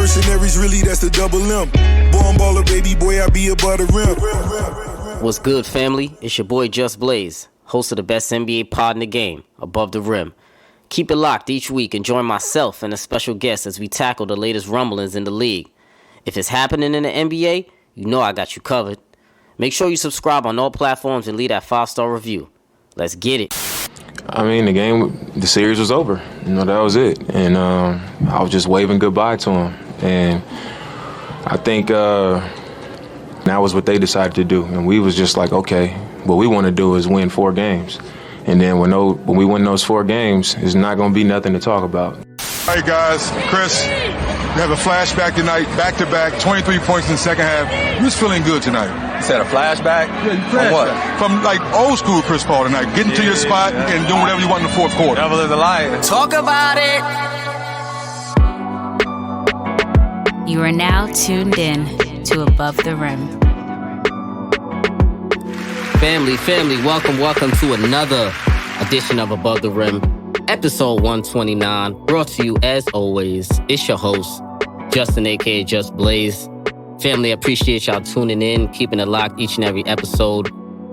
mercenaries, really, that's the double M. Born baller, baby boy, I be above the rim. What's good, family? It's your boy Just Blaze, host of the best NBA pod in the game, Above the Rim. Keep it locked each week and join myself and a special guest as we tackle the latest rumblings in the league. If it's happening in the NBA, you know I got you covered. Make sure you subscribe on all platforms and leave that 5-star review. Let's get it. I mean, the series was over. That was it. And I was just waving goodbye to him. And I think that was what they decided to do. And we was just like, okay, what we want to do is win 4 games. And then when we win those 4 games, it's not going to be nothing to talk about. All right, guys. Chris, we have a flashback tonight, back-to-back, 23 points in the second half. Who's feeling good tonight? You said a flashback? Yeah, From what? From like old school Chris Paul tonight, getting to your spot and doing whatever you want in the fourth quarter. Devil is a liar. Talk about it. You are now tuned in to Above the Rim. Family, welcome to another edition of Above the Rim, episode 129, brought to you as always. It's your host, Justin, aka Just Blaze. Family, I appreciate y'all tuning in, keeping it locked each and every episode.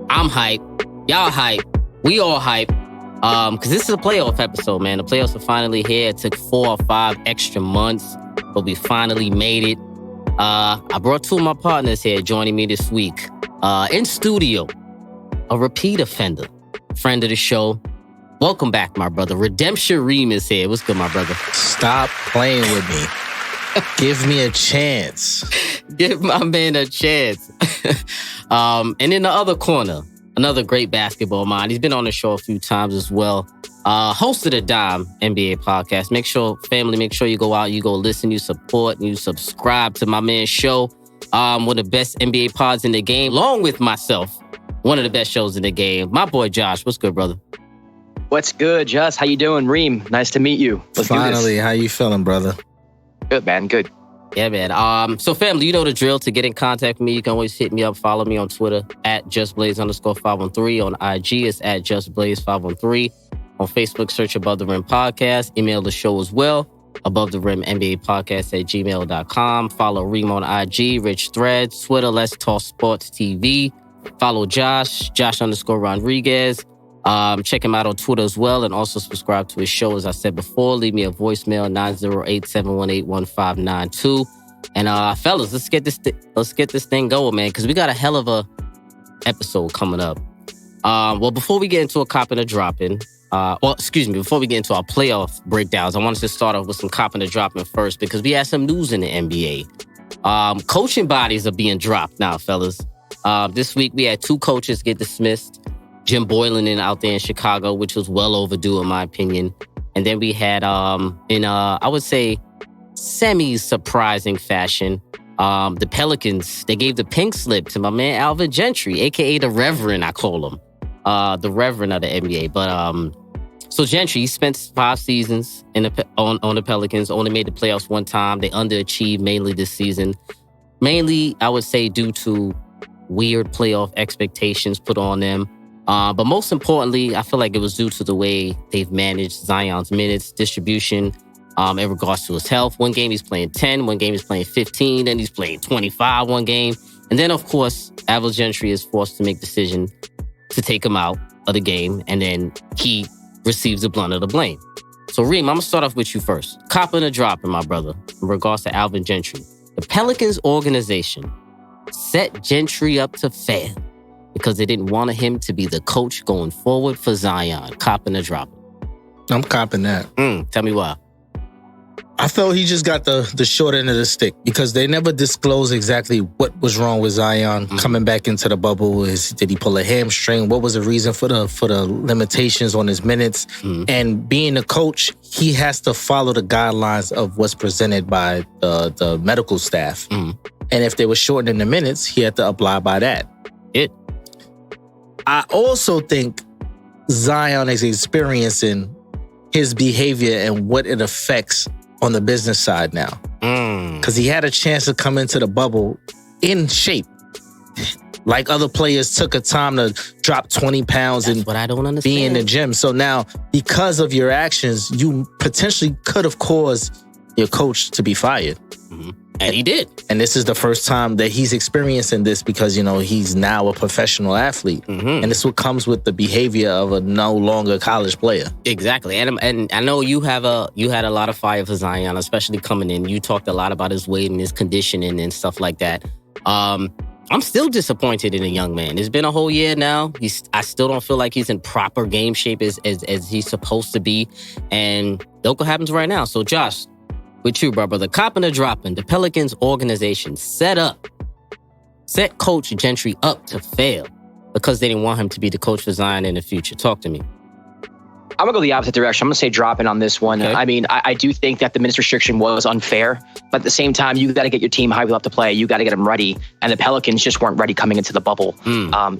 I'm hype, y'all hype, we all hype, because this is a playoff episode, man. The playoffs are finally here. It took 4 or 5 extra months, but we finally made it. I brought 2 of my partners here joining me this week. In studio, a repeat offender, friend of the show. Welcome back, my brother. Redemption Reem is here. What's good, my brother? Stop playing with me. Give me a chance. Give my man a chance. And in the other corner, another great basketball mind. He's been on the show a few times as well. Host of the Dime NBA podcast. Make sure you go out, you go listen, you support, and you subscribe to my man's show. One of the best NBA pods in the game, along with myself. One of the best shows in the game. My boy Josh, what's good, brother? What's good, Just? How you doing, Reem? Nice to meet you. Let's Finally, do this. how you feeling, brother? Good, man. Good. Yeah, man. So, family, you know the drill. To get in contact with me, you can always hit me up. Follow me on Twitter at JustBlaze_513. On IG, it's at JustBlaze513. On Facebook, search Above the Rim Podcast. Email the show as well. Above the Rim NBA Podcast at gmail.com. Follow Reem on IG, Rich Threads, Twitter, Let's Talk Sports TV. Follow Josh_Rodriguez. Check him out on Twitter as well, and also subscribe to his show. As I said before, leave me a voicemail 908-718-1592. And fellas, let's get this thing going, man, because we got a hell of a episode coming up. Well, before we get into a cop and a dropping, before we get into our playoff breakdowns, I wanted to start off with some cop and a dropping first, because we had some news in the NBA. Coaching bodies are being dropped now, fellas. This week we had 2 coaches get dismissed. Jim Boylan out there in Chicago, which was well overdue in my opinion. And then we had, I would say, semi-surprising fashion, the Pelicans, they gave the pink slip to my man Alvin Gentry, a.k.a. the Reverend, I call him. The Reverend of the NBA. But so Gentry, he spent 5 seasons on the Pelicans, only made the playoffs 1 time. They underachieved mainly this season. Mainly, I would say, due to weird playoff expectations put on them. But most importantly, I feel like it was due to the way they've managed Zion's minutes distribution in regards to his health. One game he's playing 10, one game he's playing 15, then he's playing 25 one game. And then, of course, Alvin Gentry is forced to make the decision to take him out of the game, and then he receives the blunt of the blame. So, Reem, I'm going to start off with you first. Copping a dropping, my brother, in regards to Alvin Gentry. The Pelicans organization set Gentry up to fail because they didn't want him to be the coach going forward for Zion. Copping a dropping. I'm copping that. Tell me why. I felt he just got the short end of the stick because they never disclosed exactly what was wrong with Zion coming back into the bubble. Did he pull a hamstring? What was the reason for the limitations on his minutes? And being a coach, he has to follow the guidelines of what's presented by the medical staff. And if they were shortening the minutes, he had to abide by that. I also think Zion is experiencing his behavior and what it affects on the business side now. Because he had a chance to come into the bubble in shape. Like other players took a time to drop 20 pounds and what I don't understand. Be in the gym. So now, because of your actions, you potentially could have caused your coach to be fired. Mm-hmm. And he did. And this is the first time that he's experiencing this because, he's now a professional athlete. And this is what comes with the behavior of a no longer college player. Exactly. And I know you had a lot of fire for Zion, especially coming in. You talked a lot about his weight and his conditioning and stuff like that. I'm still disappointed in a young man. It's been a whole year now. I still don't feel like he's in proper game shape as he's supposed to be. And look what happens right now. So, Josh, with you, brother, the copping or dropping, the Pelicans organization set Coach Gentry up to fail because they didn't want him to be the coach for Zion in the future. Talk to me. I'm going to go the opposite direction. I'm going to say dropping on this one. Okay. I mean, I do think that the minutes restriction was unfair, but at the same time, you got to get your team hyped up to play. You got to get them ready. And the Pelicans just weren't ready coming into the bubble.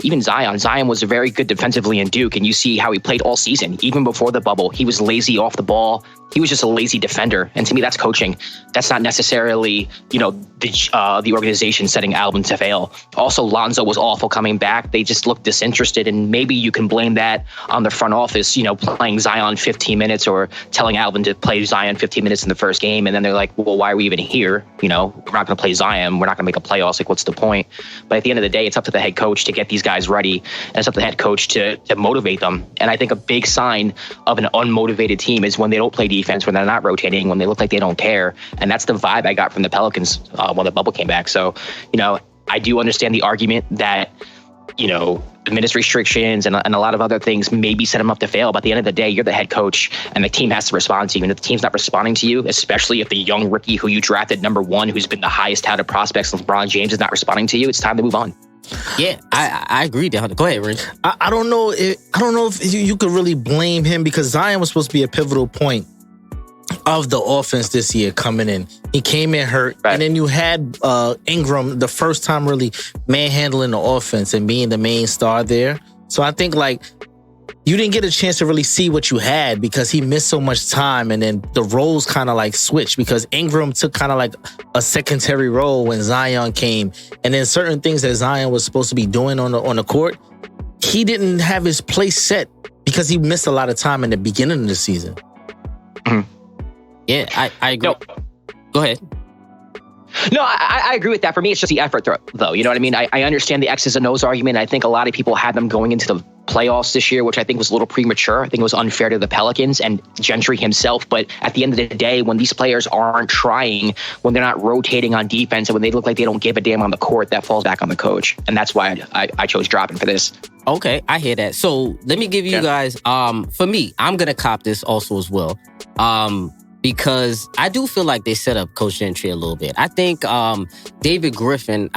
Even Zion was very good defensively in Duke, and you see how he played all season. Even before the bubble, he was lazy off the ball. He was just a lazy defender. And to me, that's coaching. That's not necessarily, the organization setting Alvin to fail. Also, Lonzo was awful coming back. They just looked disinterested. And maybe you can blame that on the front office, playing Zion 15 minutes or telling Alvin to play Zion 15 minutes in the first game. And then they're like, well, why are we even here? We're not going to play Zion. We're not going to make a playoffs. Like, what's the point? But at the end of the day, it's up to the head coach to get these guys ready. And it's up to the head coach to motivate them. And I think a big sign of an unmotivated team is when they don't play defense, when they're not rotating, when they look like they don't care. And that's the vibe I got from the Pelicans when the bubble came back. So, I do understand the argument that, the minutes restrictions and a lot of other things maybe set them up to fail. But at the end of the day, you're the head coach and the team has to respond to you. And if the team's not responding to you, especially if the young rookie who you drafted number one, who's been the highest touted prospect since LeBron James, is not responding to you, it's time to move on. Yeah, I agree. Go ahead, Rich. I don't know if you could really blame him because Zion was supposed to be a pivotal point of the offense this year coming in. He came in hurt, right. And then you had Ingram the first time really manhandling the offense and being the main star there. So I think you didn't get a chance to really see what you had because he missed so much time, and then the roles kind of switched because Ingram took kind of a secondary role when Zion came, and then certain things that Zion was supposed to be doing on the court, he didn't have his place set because he missed a lot of time in the beginning of the season. Mm-hmm. Yeah, I agree. No. Go ahead. No, I agree with that. For me, it's just the effort, though. You know what I mean? I understand the X's and O's argument. I think a lot of people had them going into the playoffs this year, which I think was a little premature. I think it was unfair to the Pelicans and Gentry himself. But at the end of the day, when these players aren't trying, when they're not rotating on defense, and when they look like they don't give a damn on the court, that falls back on the coach. And that's why I chose dropping for this. Okay, I hear that. So let me give you guys, for me, I'm going to cop this also as well. Because I do feel like they set up Coach Gentry a little bit. I think David Griffin,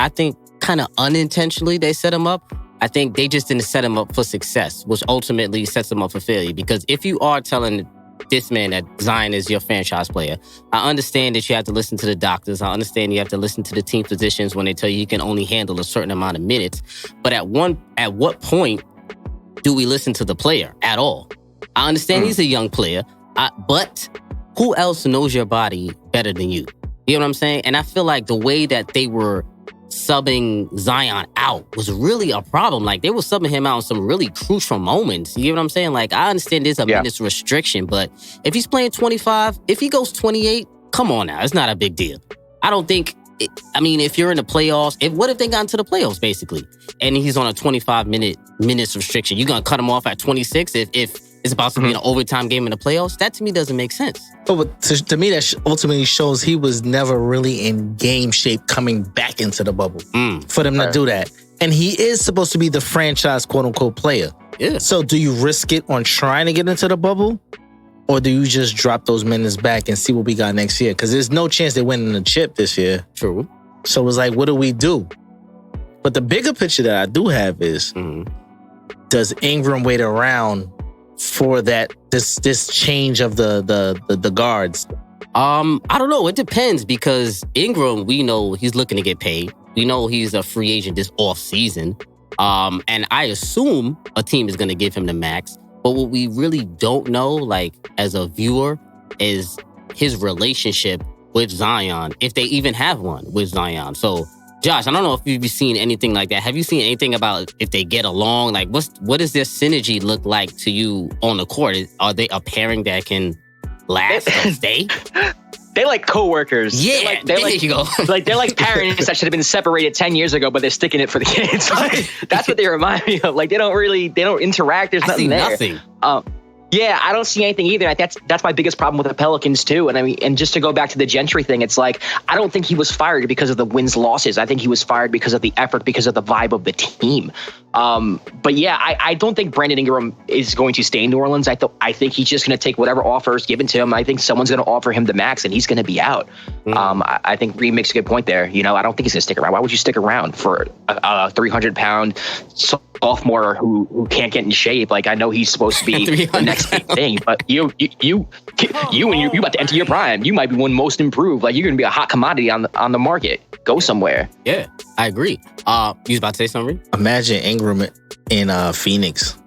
kind of unintentionally they set him up. I think they just didn't set him up for success, which ultimately sets him up for failure. Because if you are telling this man that Zion is your franchise player, I understand that you have to listen to the doctors. I understand you have to listen to the team physicians when they tell you can only handle a certain amount of minutes. But at what point do we listen to the player at all? I understand he's a young player, but who else knows your body better than you? You know what I'm saying? And I feel like the way that they were subbing Zion out was really a problem. They were subbing him out in some really crucial moments. You know what I'm saying? I understand there's a minutes restriction, but if he's playing 25, if he goes 28, come on now. It's not a big deal. I don't think... if you're in the playoffs, what if they got into the playoffs, basically, and he's on a 25-minutes restriction? You're going to cut him off at 26 if it's about to be an overtime game in the playoffs? That, to me, doesn't make sense. Oh, but to me, that ultimately shows he was never really in game shape coming back into the bubble for them to do that. And he is supposed to be the franchise, quote-unquote, player. Yeah. So do you risk it on trying to get into the bubble? Or do you just drop those minutes back and see what we got next year? Because there's no chance they're winning the chip this year. True. So it's what do we do? But the bigger picture that I do have is, does Ingram wait around for this change of the guards? I don't know. It depends because Ingram, we know he's looking to get paid. We know he's a free agent this off season. And I assume a team is going to give him the max. But what we really don't know, as a viewer, is his relationship with Zion, if they even have one with Zion. So, Josh, I don't know if you've seen anything like that. Have you seen anything about if they get along? What does their synergy look like to you on the court? Are they a pairing that can last and stay? they like coworkers. Yeah, there you go. They're like parents that should have been separated 10 years ago, but they're sticking it for the kids. Like, that's what they remind me of. Like they don't interact. There's nothing there. Nothing. Yeah, I don't see anything either. That's my biggest problem with the Pelicans too. And I mean, and just to go back to the Gentry thing, it's like I don't think he was fired because of the wins losses. I think he was fired because of the effort, because of the vibe of the team. But yeah, I don't think Brandon Ingram is going to stay in New Orleans. I think he's just going to take whatever offer is given to him. I think someone's going to offer him the max, and he's going to be out. I think Reed makes a good point there. You know, I don't think he's going to stick around. Why would you stick around for a 300-pound sophomore who can't get in shape? Like, I know he's supposed to be the next big thing, but you about to enter your prime. You might be one most improved. Like, you're going to be a hot commodity on the market. Go somewhere. Yeah, I agree. You was about to say something? Imagine Ingram in Phoenix.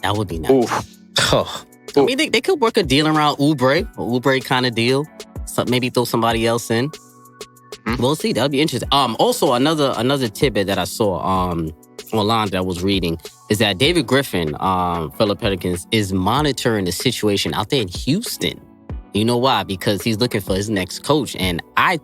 That would be nice. Oof. Oh. I mean, they could work a deal around Oubre kind of deal. So maybe throw somebody else in. We'll see. That'll be interesting. Also, another tidbit that I saw online that I was reading is that David Griffin, fellow Pelicans, is monitoring the situation out there in Houston. You know why? Because he's looking for his next coach. And I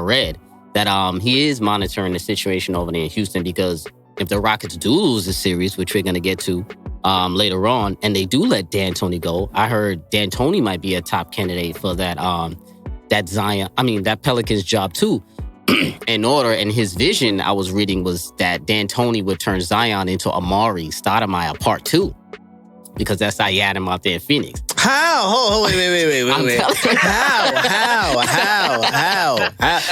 read that he is monitoring the situation over there in Houston, because if the Rockets do lose the series, which we're going to get to later on, and they do let D'Antoni go, I heard D'Antoni might be a top candidate for that Pelicans job too. And his vision, I was reading, was that D'Antoni would turn Zion into Amari Stoudemire Part 2, because that's how you had him out there in Phoenix. How? Oh, wait. How?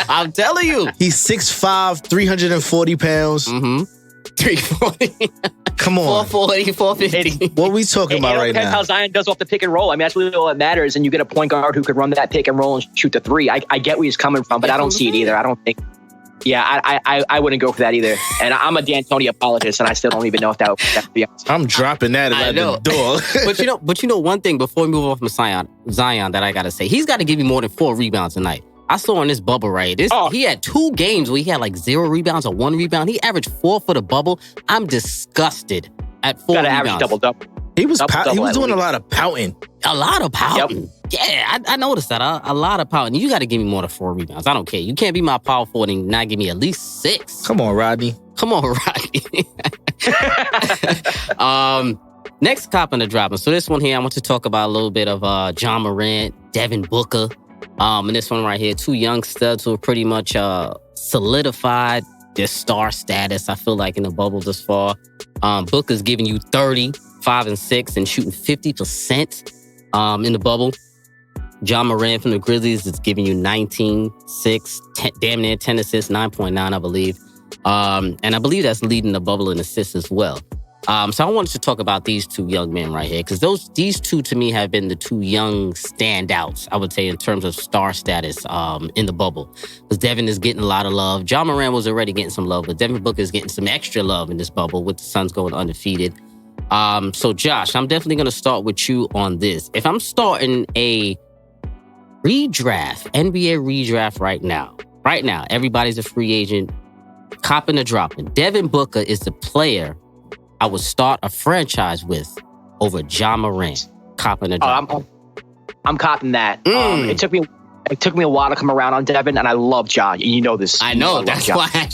I'm telling you. He's 6'5", 340 pounds. 340. Come on. 440, 450. What are we talking about right depends now? how Zion does off the pick and roll. I mean, that's really all that matters. And you get a point guard who could run that pick and roll and shoot the three. I get where he's coming from, but I don't see it either. I don't think. Yeah, I wouldn't go for that either. And I'm a D'Antoni apologist, and I still don't even know if that would be honest. I'm dropping that at the door. but you know one thing before we move on from Zion that I gotta say, he's got to give you more than 4 rebounds a night. I saw in this bubble right. He had 2 games where he had like 0 rebounds or 1 rebound. He averaged 4 for the bubble. I'm disgusted at 4 Gotta rebounds. average double-double. He was doing a lot of pouting. A lot of pouting. Yep. Yeah, I noticed that. A lot of pouting. You got to give me more than 4 rebounds. I don't care. You can't be my power forward and not give me at least 6. Come on, Rodney. Next cop in the dropping. So this one here, I want to talk about a little bit of John Morant, Devin Booker. And this one right here, 2 young studs who are pretty much solidified their star status, I feel like, in the bubble this far. Booker's giving you 30, 5 and 6, and shooting 50% in the bubble. John Morant from the Grizzlies is giving you 19, 6, 10, damn near 10 assists, 9.9, I believe. And I believe that's leading the bubble in assists as well. So I wanted to talk about these 2 young men right here, because these 2 to me have been the 2 young standouts, I would say, in terms of star status in the bubble. Because Devin is getting a lot of love. John Morant was already getting some love, but Devin Booker is getting some extra love in this bubble with the Suns going undefeated. So Josh, I'm definitely going to start with you on this. If I'm starting a redraft, NBA redraft right now, everybody's a free agent, copping or dropping. Devin Booker is the player I would start a franchise with over John Morant. Copping or dropping. I'm copping that. It took me a while to come around on Devin, and I love John. You know this. I know, that's why.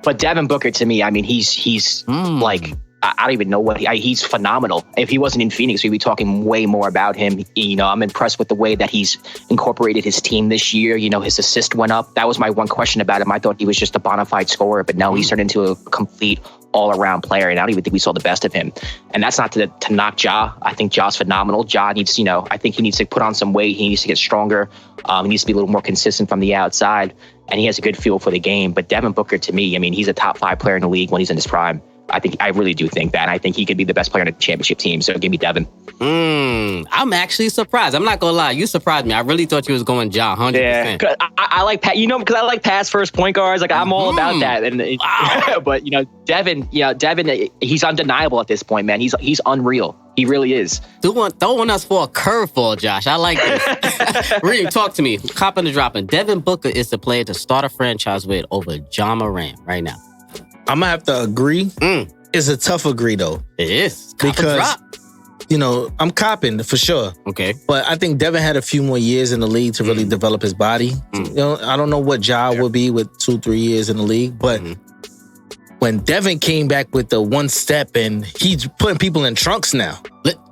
But Devin Booker, to me, I mean, he's like, I don't even know he's phenomenal. If he wasn't in Phoenix, we'd be talking way more about him. You know, I'm impressed with the way that he's incorporated his team this year. You know, his assist went up. That was my one question about him. I thought he was just a bona fide scorer, but now he's turned into a complete all-around player, and I don't even think we saw the best of him. And that's not to knock Ja. I think Ja's phenomenal. Ja needs, I think he needs to put on some weight. He needs to get stronger. He needs to be a little more consistent from the outside, and he has a good feel for the game. But Devin Booker, to me, I mean, he's a top 5 player in the league when he's in his prime. I really do think that. And I think he could be the best player on the championship team. So give me Devin. I'm actually surprised. I'm not gonna lie. You surprised me. I really thought you was going Ja, 100%. Yeah, I like because I like pass first point guards. Like, I'm all about that. And but Devin, he's undeniable at this point, man. He's unreal. He really is. Throwing us for a curveball, Josh. I like this. Reem, talk to me. Copping and dropping. Devin Booker is the player to start a franchise with over John Morant right now. I'm going to have to agree. It's a tough agree, though. It is. I'm copping for sure. Okay. But I think Devin had a few more years in the league to really develop his body. I don't know what Ja will be with 2-3 years in the league, but when Devin came back with the one step and he's putting people in trunks now.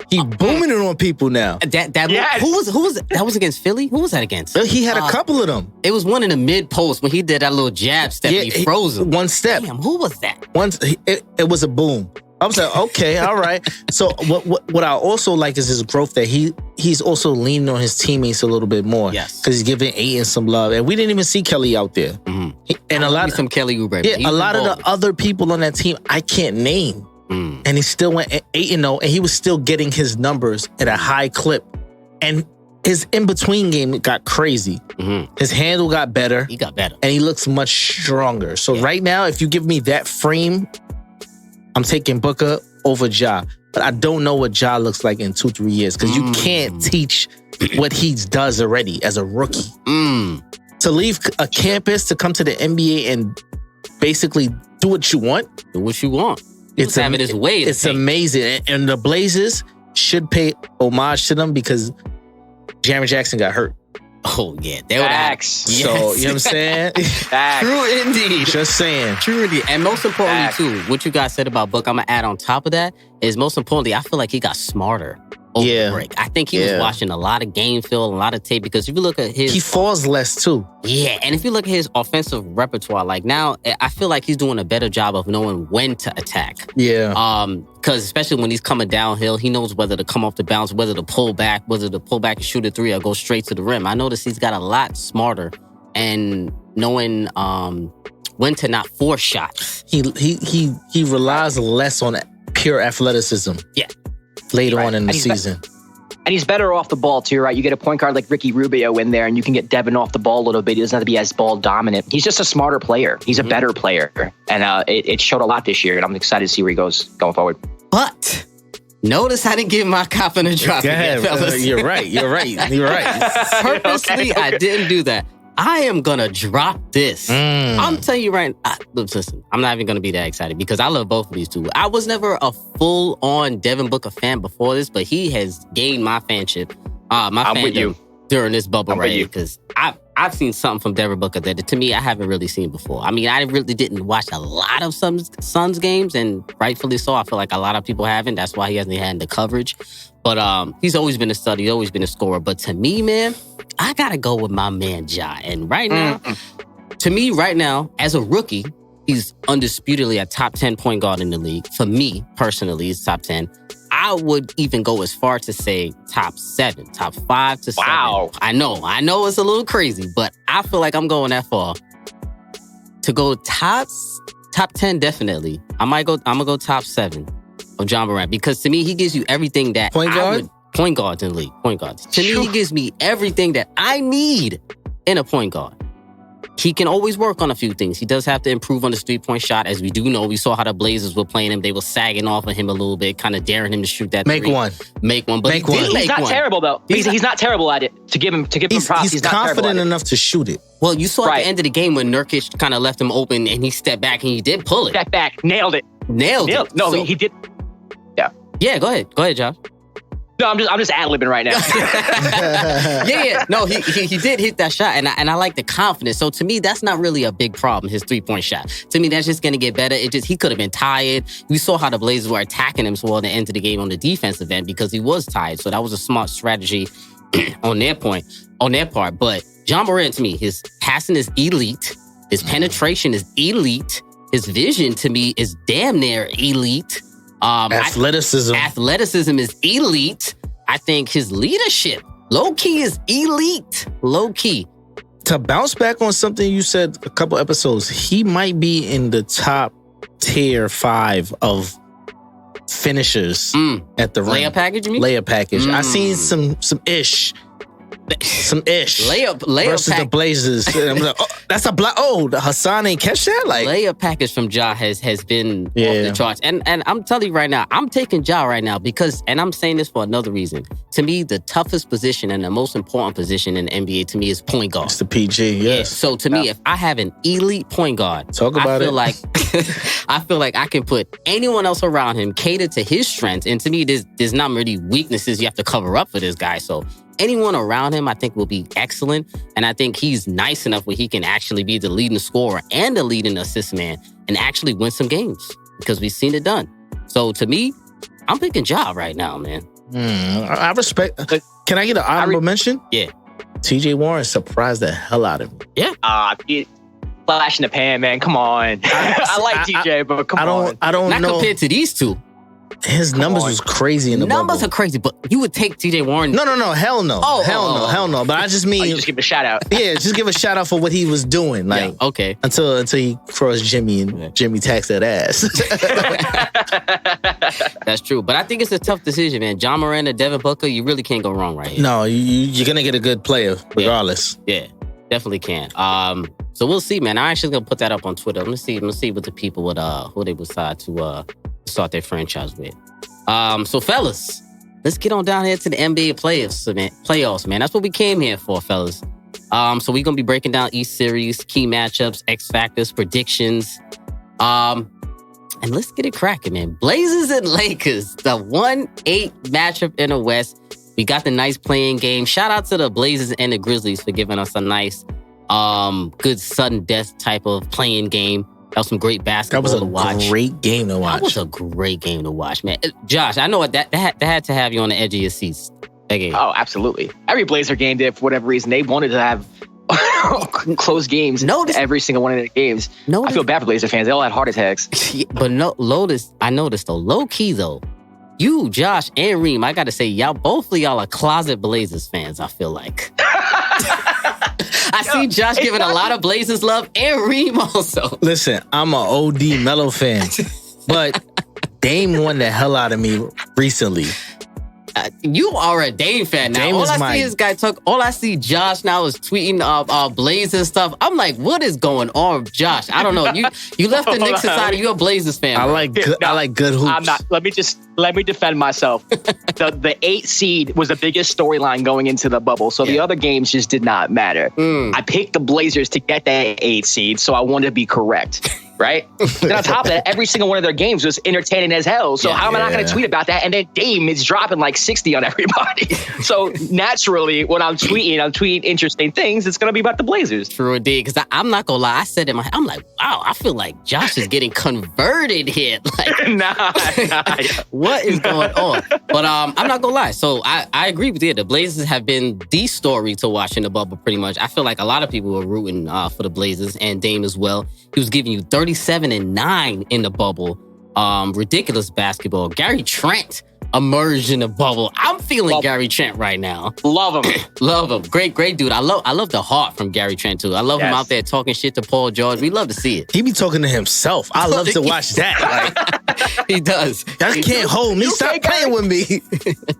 He booming it on people now. Yes. Who was that was against Philly? Who was that against? He had a couple of them. It was one in the mid post when he did that little jab step. And he froze him. One step. Damn, who was that? It was a boom. I was like, okay, all right. So what I also like is his growth that he's also leaning on his teammates a little bit more. Yes, because he's giving Ayton some love, and we didn't even see Kelly out there. And a lot of some Kelly Oubre. Yeah, a lot of the other people on that team I can't name. And he still went 8-0, and he was still getting his numbers at a high clip. And his in-between game got crazy. His handle got better. He got better. And he looks much stronger. So right now, if you give me that frame, I'm taking Booker over Ja. But I don't know what Ja looks like in 2-3 years because you can't teach what he does already as a rookie. To leave a campus to come to the NBA and basically do what you want. Do what you want. It's having his way. It's amazing. And the Blazers should pay homage to them because Jaren Jackson got hurt. Oh, yeah. Facts. So, you know what I'm saying? Facts. True indeed. Just saying. True indeed. And most importantly, too, what you guys said about Book, I'm going to add on top of that, is most importantly, I feel like he got smarter over the break. I think he was watching a lot of game film, a lot of tape, because if you look at his... He falls less, too. Yeah, and if you look at his offensive repertoire, like now, I feel like he's doing a better job of knowing when to attack. Yeah. Because especially when he's coming downhill, he knows whether to come off the bounce, whether to pull back and shoot a three or go straight to the rim. I noticed he's got a lot smarter and knowing when to not force shots. He relies less on pure athleticism. Yeah. Later on in the season. And he's better off the ball too, right? You get a point guard like Ricky Rubio in there and you can get Devin off the ball a little bit. He doesn't have to be as ball dominant. He's just a smarter player. He's a better player. And it showed a lot this year. And I'm excited to see where he goes going forward. But notice I didn't give my cop in a drop again, fellas. You're right. Purposely, I didn't do that. I am going to drop this. I'm telling you right now, listen, I'm not even going to be that excited because I love both of these two. I was never a full-on Devin Booker fan before this, but he has gained my fanship, during this bubble right here because I've seen something from Devin Booker that to me I haven't really seen before. I mean, I really didn't watch a lot of Suns games, and rightfully so. I feel like a lot of people haven't. That's why he hasn't had the coverage. But he's always been a stud. He's always been a scorer. But to me, man, I got to go with my man Ja. And right now, to me, right now, as a rookie, he's undisputedly a top 10 point guard in the league. For me, personally, he's top 10. I would even go as far to say top 7, top 5 to 7. Wow. I know it's a little crazy, but I feel like I'm going that far. To go top 10, definitely. I'm going to go top 7 of Ja Morant because to me, he gives you everything that point guards in the league. Point guards. To me, he gives me everything that I need in a point guard. He can always work on a few things. He does have to improve on his 3-point shot. As we do know, we saw how the Blazers were playing him. They were sagging off of him a little bit, kind of daring him to shoot that Make three. one. But He's not terrible, though. He's not terrible at it. To give him props, he's not confident enough to shoot it. Well, you saw at the end of the game when Nurkic kind of left him open and he stepped back and he did pull it. Step back. Nailed it. Nailed it. No, he did. Yeah. Yeah, go ahead, Josh. No, I'm just ad-libbing right now. Yeah. No, he did hit that shot, and I like the confidence. So to me, that's not really a big problem, his 3-point shot. To me, that's just going to get better. He could have been tired. We saw how the Blazers were attacking him toward the end of the game on the defensive end because he was tired. So that was a smart strategy on their part. But Ja Morant, to me, his passing is elite. His penetration is elite. His vision, to me, is damn near elite. Athleticism is elite. I think his leadership, low-key, is elite. Low-key. To bounce back on something you said a couple episodes, he might be in the top tier 5 of finishers at the rim. Layup package, you mean? Layup package. I seen some ish some ish. Layup versus pack. the Blazers. And I'm like, oh, that's a block. Oh, the Hassan ain't catch that? Like, layup package from Ja has been off the charts. And I'm telling you right now, I'm taking Ja right now because, and I'm saying this for another reason. To me, the toughest position and the most important position in the NBA to me is point guard. It's the PG, yes. Yeah, so to me, if I have an elite point guard, I feel like I can put anyone else around him, cater to his strengths. And to me, there's not really weaknesses you have to cover up for this guy. So anyone around him, I think, will be excellent. And I think he's nice enough where he can actually be the leading scorer and the leading assist man and actually win some games because we've seen it done. So to me, I'm picking Ja right now, man. I respect. Can I get an honorable mention? Yeah. TJ Warren surprised the hell out of me. Yeah. Flash in the pan, man. Come on. I like TJ, but come on. I don't Not know. compared to these two. His numbers was crazy in the Numbers bubble. are crazy, but you would take TJ Warren. No. Hell no. Hell no. But I just mean, you just give a shout out. yeah, just give a shout out for what he was doing. Like, Yeah, okay. Until he crossed Jimmy and Jimmy taxed that ass. That's true. But I think it's a tough decision, man. John Moran or Devin Booker, you really can't go wrong right here. No, you're gonna get a good player regardless. Yeah, definitely can. So we'll see, man. I'm actually gonna put that up on Twitter. Let's see what the people would who they would decide to start their franchise with. So fellas, let's get on down here to the NBA playoffs, man. That's what we came here for, fellas. So we're gonna be breaking down each series, key matchups, X factors, predictions. And let's get it cracking, man. Blazers and Lakers, the 1-8 matchup in the West. We got the nice playing game. Shout out to the Blazers and the Grizzlies for giving us a nice, good sudden death type of playing game. That was some great basketball to watch. That was a great game to watch. That was a great game to watch, man. Josh, I know that had to have you on the edge of your seats. That game. Oh, absolutely. Every Blazer game did for whatever reason. They wanted to have close games. Every single one of their games. I feel bad for Blazer fans. They all had heart attacks. But I noticed though, low key though, you, Josh, and Reem, I gotta say, both of y'all are closet Blazers fans, I feel like. I see Josh giving a lot of Blazers love and Reem also. Listen, I'm an OD Melo fan, but Dame won the hell out of me recently. You are a Dame fan now. All I see is guy talk. All I see Josh now is tweeting Blazers stuff. I'm like, what is going on, Josh? I don't know. You left the Knicks aside. You're a Blazers fan. I like good hoops. I'm not. Let me defend myself. The 8 seed was the biggest storyline going into the bubble, so the other games just did not matter. I picked the Blazers to get that 8 seed, so I wanted to be correct. Right? Then on top of that, every single one of their games was entertaining as hell. So how am I not going to tweet about that? And then Dame is dropping like 60 on everybody. So naturally, when I'm tweeting interesting things, it's going to be about the Blazers. True indeed. Because I'm not going to lie. I said I'm like, wow, I feel like Josh is getting converted here. Like, nah. What is going on? But I'm not going to lie. So I agree with you. The Blazers have been the story to watch in the bubble pretty much. I feel like a lot of people were rooting for the Blazers and Dame as well. He was giving you 37-9 in the bubble. Ridiculous basketball. Gary Trent emerged in the bubble. I'm feeling Gary Trent right now. Love him. Love him. Great dude. I love the heart from Gary Trent too. I love him out there talking shit to Paul George. We love to see it. He be talking to himself. I love to watch that. Like, he does. Y'all can't hold me. Stop playing with me.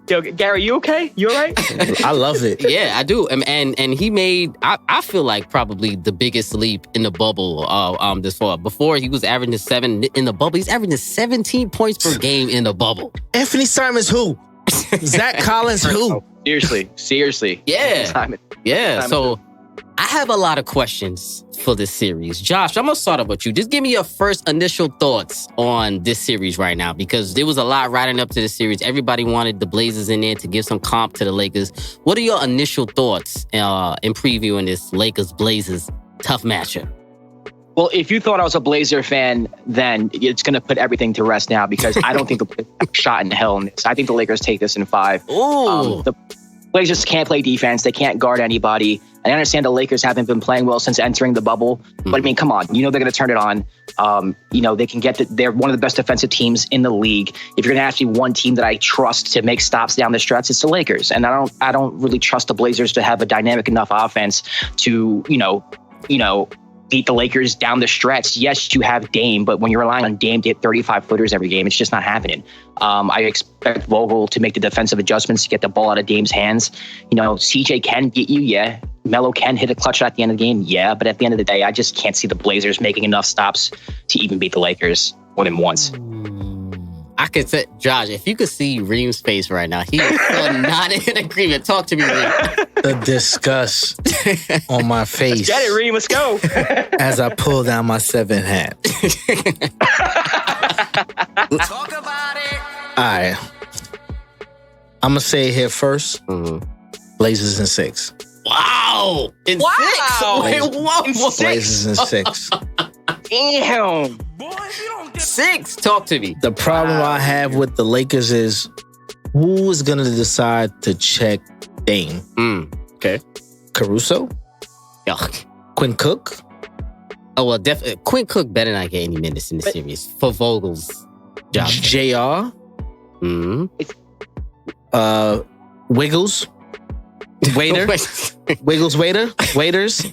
Yo, Gary, you okay? You all right? I love it. Yeah, I do. And he made, I feel like probably the biggest leap in the bubble this far. Before he was averaging 7 in the bubble. He's averaging 17 points per game in the bubble. Anthony Simons who? Zach Collins who? Seriously. Yeah. Simon. Yeah. So I have a lot of questions for this series. Josh, I'm going to start up with you. Just give me your first initial thoughts on this series right now, because there was a lot riding up to the series. Everybody wanted the Blazers in there to give some comp to the Lakers. What are your initial thoughts in previewing this Lakers-Blazers tough matchup? Well, if you thought I was a Blazer fan, then it's going to put everything to rest now, because I don't think the Blazers have a shot in hell in this. I think the Lakers take this in 5. Ooh. The Blazers can't play defense. They can't guard anybody. I understand the Lakers haven't been playing well since entering the bubble, but I mean, come on, they're going to turn it on. They can they're one of the best defensive teams in the league. If you're going to ask me one team that I trust to make stops down the stretch, it's the Lakers. And I don't really trust the Blazers to have a dynamic enough offense to, beat the Lakers down the stretch. Yes, you have Dame, but when you're relying on Dame to hit 35-footers every game, it's just not happening. I expect Vogel to make the defensive adjustments to get the ball out of Dame's hands. CJ can get you, yeah. Melo can hit a clutch shot at the end of the game, yeah. But at the end of the day, I just can't see the Blazers making enough stops to even beat the Lakers more than once. I could say, Josh, if you could see Reem's face right now, he is still not in agreement. Talk to me, Reem. The disgust on my face. Let's get it, Reem. Let's go. As I pull down my 7 hat. Talk about it. All right. I'm going to say it here first. Blazers in 6. Wow. In 6? Wait, whoa. Blazers in 6. Damn. 6? Talk to me. The problem I have with the Lakers is who is going to decide to check Dame? Okay. Caruso? Yuck. Quinn Cook? Oh, well, definitely. Quinn Cook better not get any minutes in the series for Vogel's job. JR? Wiggles? Waiter? Wiggles waiter? Waiters?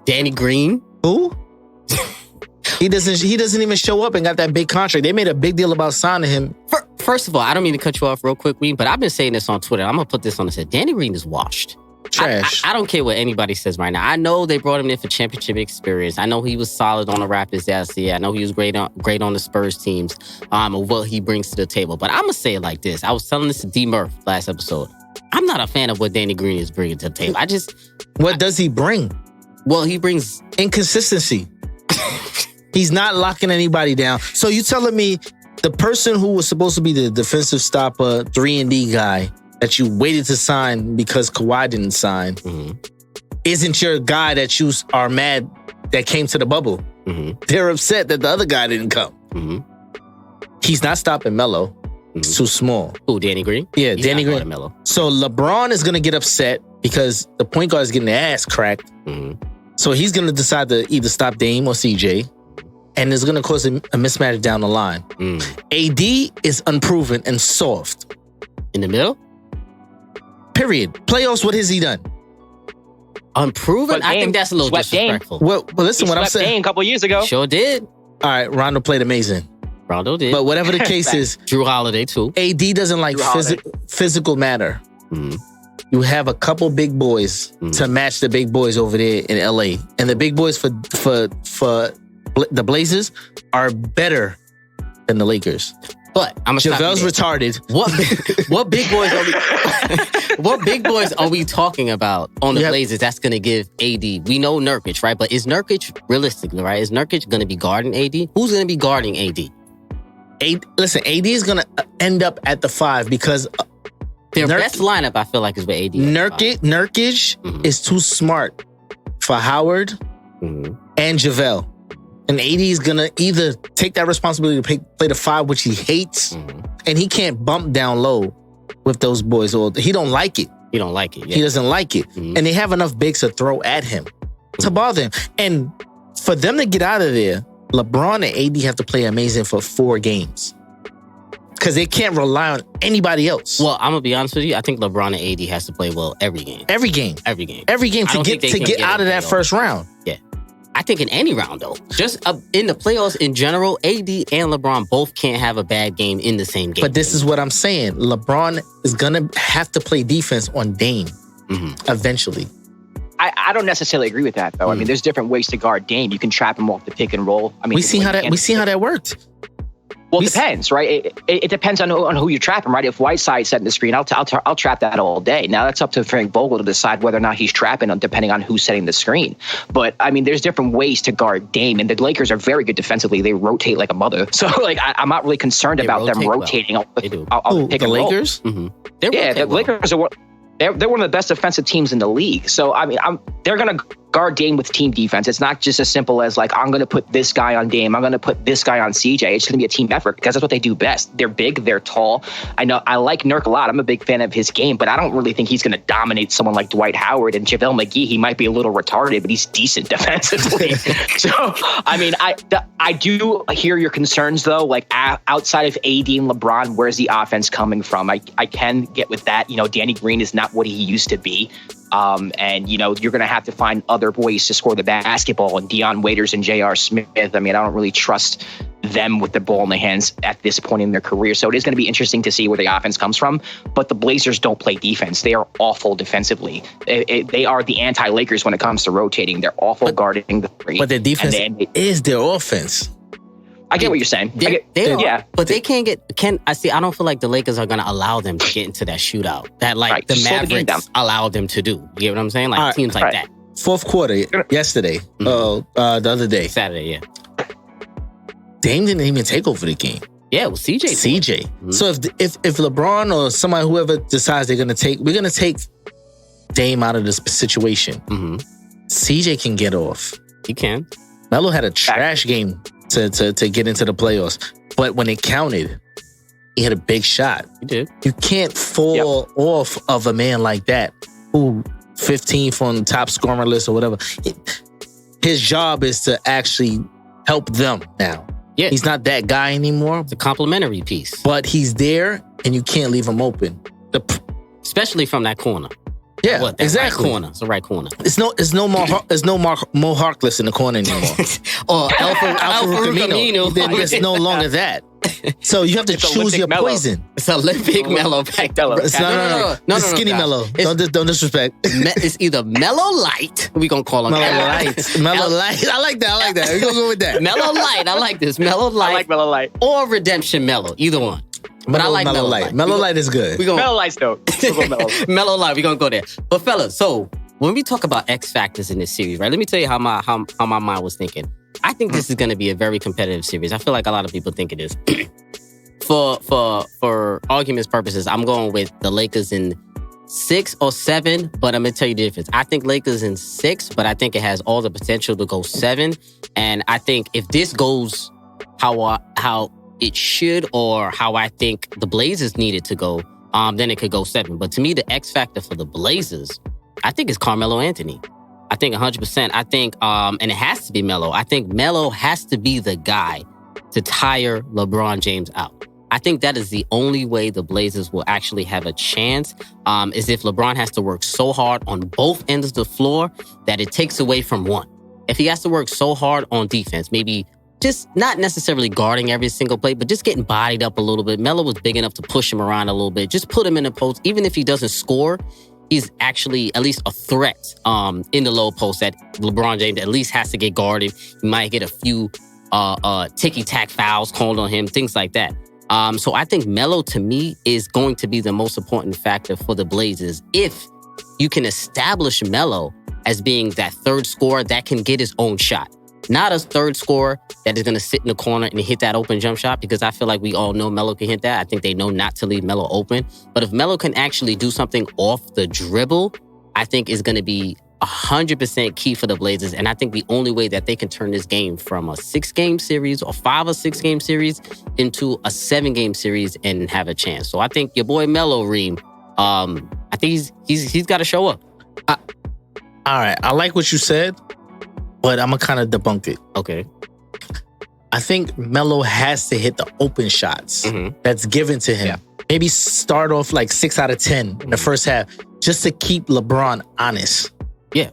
Danny Green? Who? He doesn't even show up and got that big contract. They made a big deal about signing him. First of all, I don't mean to cut you off real quick, Reem, but I've been saying this on Twitter. I'm going to put this on the set. Danny Green is washed. Trash. I don't care what anybody says right now. I know they brought him in for championship experience. I know he was solid on the Raptors last year. I know he was great on the Spurs teams, and what he brings to the table. But I'm going to say it like this. I was telling this to D. Murph last episode. I'm not a fan of what Danny Green is bringing to the table. What does he bring? Well, he brings inconsistency. He's not locking anybody down. So you telling me the person who was supposed to be the defensive stopper, 3-and-D guy that you waited to sign because Kawhi didn't sign isn't your guy that you are mad that came to the bubble. They're upset that the other guy didn't come. He's not stopping Melo. It's too small. Who, Danny Green? Yeah, He's Danny Green. Melo. So LeBron is going to get upset because the point guard is getting their ass cracked. So he's going to decide to either stop Dame or CJ. And it's going to cause a mismatch down the line. AD is unproven and soft. In the middle? Period. Playoffs, what has he done? Unproven? I think that's a little disrespectful. Well, listen, what I'm saying. Dame a couple years ago. Sure did. All right, Rondo played amazing. Rondo did. But whatever the case is. Drew Holiday, too. AD doesn't like physical matter. You have a couple big boys to match the big boys over there in LA. And the big boys for the Blazers are better than the Lakers. But I'm gonna JaVale's retarded. What big boys are we? What big boys are we talking about on the Blazers? That's gonna give AD. We know Nurkic, right? But is Nurkic realistically, right? Is Nurkic gonna be guarding AD? Who's gonna be guarding AD? Listen, AD is gonna end up at the 5 because their best lineup, I feel like, is with AD. Nurkic is too smart for Howard and JaVale. And AD is going to either take that responsibility to play the 5, which he hates, and he can't bump down low with those boys. Or he don't like it. He don't like it. Yeah. He doesn't like it. And they have enough bigs to throw at him to bother him. And for them to get out of there, LeBron and AD have to play amazing for 4 games. Because they can't rely on anybody else. Well, I'm going to be honest with you. I think LeBron and AD has to play well every game. Every game to get out of that first round. Yeah. I think in any round, though. Just in the playoffs in general, AD and LeBron both can't have a bad game in the same game. But this is what I'm saying. LeBron is going to have to play defense on Dame eventually. I don't necessarily agree with that, though. I mean, there's different ways to guard Dame. You can trap him off the pick and roll. I mean, we see how that worked. Well, it depends, right? It depends on who you're trapping, right? If Whiteside's setting the screen, I'll trap that all day. Now, that's up to Frank Vogel to decide whether or not he's trapping, depending on who's setting the screen. But, I mean, there's different ways to guard Dame, and the Lakers are very good defensively. They rotate like a mother. So, like, I'm not really concerned about them rotating. Well. The Lakers? Yeah, the Lakers are... They're one of the best defensive teams in the league. So, I mean, they're going to guard Dame with team defense. It's not just as simple as, like, I'm going to put this guy on Dame. I'm going to put this guy on CJ. It's going to be a team effort because that's what they do best. They're big. They're tall. I know I like Nurk a lot. I'm a big fan of his game, but I don't really think he's going to dominate someone like Dwight Howard. And JaVale McGee, he might be a little retarded, but he's decent defensively. So, I mean, I do hear your concerns, though. Like, outside of AD and LeBron, where's the offense coming from? I can get with that. You know, Danny Green is not what he used to be. And, you know, you're going to have to find other other ways to score the basketball, and Dion Waiters and J.R. Smith. I mean, I don't really trust them with the ball in their hands at this point in their career. So it is going to be interesting to see where the offense comes from. But the Blazers don't play defense. They are awful defensively. They are the anti-Lakers when it comes to rotating. They're awful guarding the three. But their defense is their offense. I get what you're saying. But they can't get. I don't feel like the Lakers are going to allow them to get into that shootout that the Mavericks allowed them to do. You get what I'm saying? Like teams like that. Fourth quarter yesterday. The other day. Saturday, yeah. Dame didn't even take over the game. Yeah, it was CJ. Mm-hmm. So if LeBron or somebody, whoever decides we're gonna take Dame out of this situation. Mm-hmm. CJ can get off. He can. Melo had a trash game to get into the playoffs, but when it counted, he had a big shot. He did. You can't fall off of a man like that who 15th on the top scoring list or whatever. His job is to actually help them now. Yeah. He's not that guy anymore. It's a complimentary piece. But he's there, and you can't leave him open. Especially from that corner. Yeah, exactly. Right corner. It's the right corner. It's no Mo Harkless in the corner anymore. Or Alfred Camino. There's no longer that. So you have to choose your poison. It's Olympic Mellow back. No, skinny Mellow. Don't disrespect. It's either Mellow Light. We gonna call him Mellow Light. Mellow Light. I like that. We're gonna go with that. Mellow Light. I like this. Mellow Light. I like Mellow Light. Or Redemption Mellow. Either one. But I like Mellow Light. Mellow Light is good. Mellow Light's dope. Mellow Light. We're gonna go there. But fellas, so when we talk about X factors in this series, right? Let me tell you how my mind was thinking. I think this is going to be a very competitive series. I feel like a lot of people think it is. For arguments purposes, I'm going with the Lakers in 6 or 7, but I'm going to tell you the difference. I think Lakers in 6, but I think it has all the potential to go 7. And I think if this goes how it should, or how I think the Blazers need it to go, then it could go 7. But to me, the X factor for the Blazers, I think, is Carmelo Anthony. I think 100%. I think, and it has to be Melo. I think Melo has to be the guy to tire LeBron James out. I think that is the only way the Blazers will actually have a chance, is if LeBron has to work so hard on both ends of the floor that it takes away from one. If he has to work so hard on defense, maybe just not necessarily guarding every single play, but just getting bodied up a little bit. Melo was big enough to push him around a little bit. Just put him in the post. Even if he doesn't score, he's actually at least a threat in the low post that LeBron James at least has to get guarded. He might get a few ticky-tack fouls called on him, things like that. So I think Melo, to me, is going to be the most important factor for the Blazers. If you can establish Melo as being that third scorer that can get his own shot. Not a third scorer that is going to sit in the corner and hit that open jump shot, because I feel like we all know Melo can hit that. I think they know not to leave Melo open. But if Melo can actually do something off the dribble, I think is going to be 100% key for the Blazers. And I think the only way that they can turn this game from a 6-game series or 5 or 6-game series into a 7-game series and have a chance. So I think your boy Melo, Reem, I think he's got to show up. All right. I like what you said, but I'm going to kind of debunk it. Okay. I think Melo has to hit the open shots that's given to him. Yeah. Maybe start off like 6 out of 10 in the first half, just to keep LeBron honest. Yeah.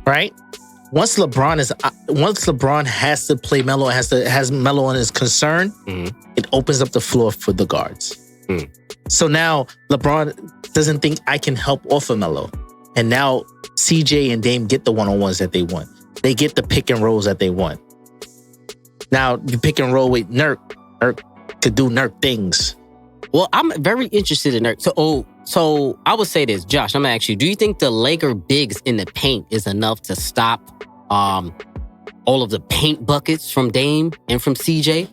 Right? Once LeBron has to play Melo, has Melo on his concern, it opens up the floor for the guards. So now LeBron doesn't think I can help off of Melo. And now CJ and Dame get the one-on-ones that they want. They get the pick and rolls that they want. Now you pick and roll with Nurk. Nurk could do Nurk things. Well, I'm very interested in Nurk. So I would say this, Josh, I'm going to ask you, do you think the Laker bigs in the paint is enough to stop all of the paint buckets from Dame and from CJ?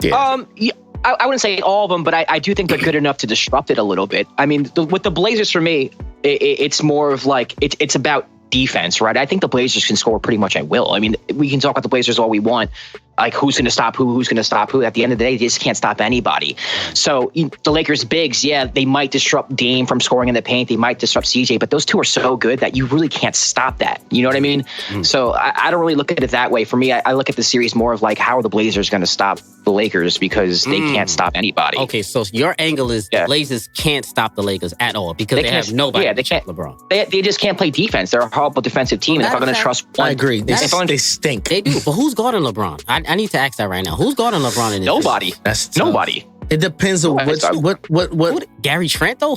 Yeah. I wouldn't say all of them, but I do think they're good enough to disrupt it a little bit. I mean, with the Blazers, for me, it's more of like, it's about defense, right? I think the Blazers can score pretty much at will. I mean, we can talk about the Blazers all we want, Like, who's going to stop who? Who's going to stop who? At the end of the day, they just can't stop anybody. So the Lakers bigs, yeah, they might disrupt Dame from scoring in the paint. They might disrupt CJ, but those two are so good that you really can't stop that. You know what I mean? So I don't really look at it that way. For me, I look at the series more of like, how are the Blazers going to stop the Lakers, because they can't stop anybody. Okay, so your angle is the Blazers can't stop the Lakers at all because they have nobody. Yeah, they can't. LeBron. They just can't play defense. They're a horrible defensive team. And if I'm going to trust one, I agree. They stink. They do. But who's guarding LeBron? I need to ask that right now. Who's guarding LeBron in this? Nobody. Team? That's tough. Nobody. It depends on what Gary Trent though.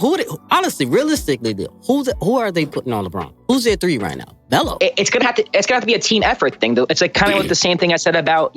Honestly, realistically, who are they putting on LeBron? Who's their three right now? Melo. It's gonna have to be a team effort thing. It's like kind of like the same thing I said about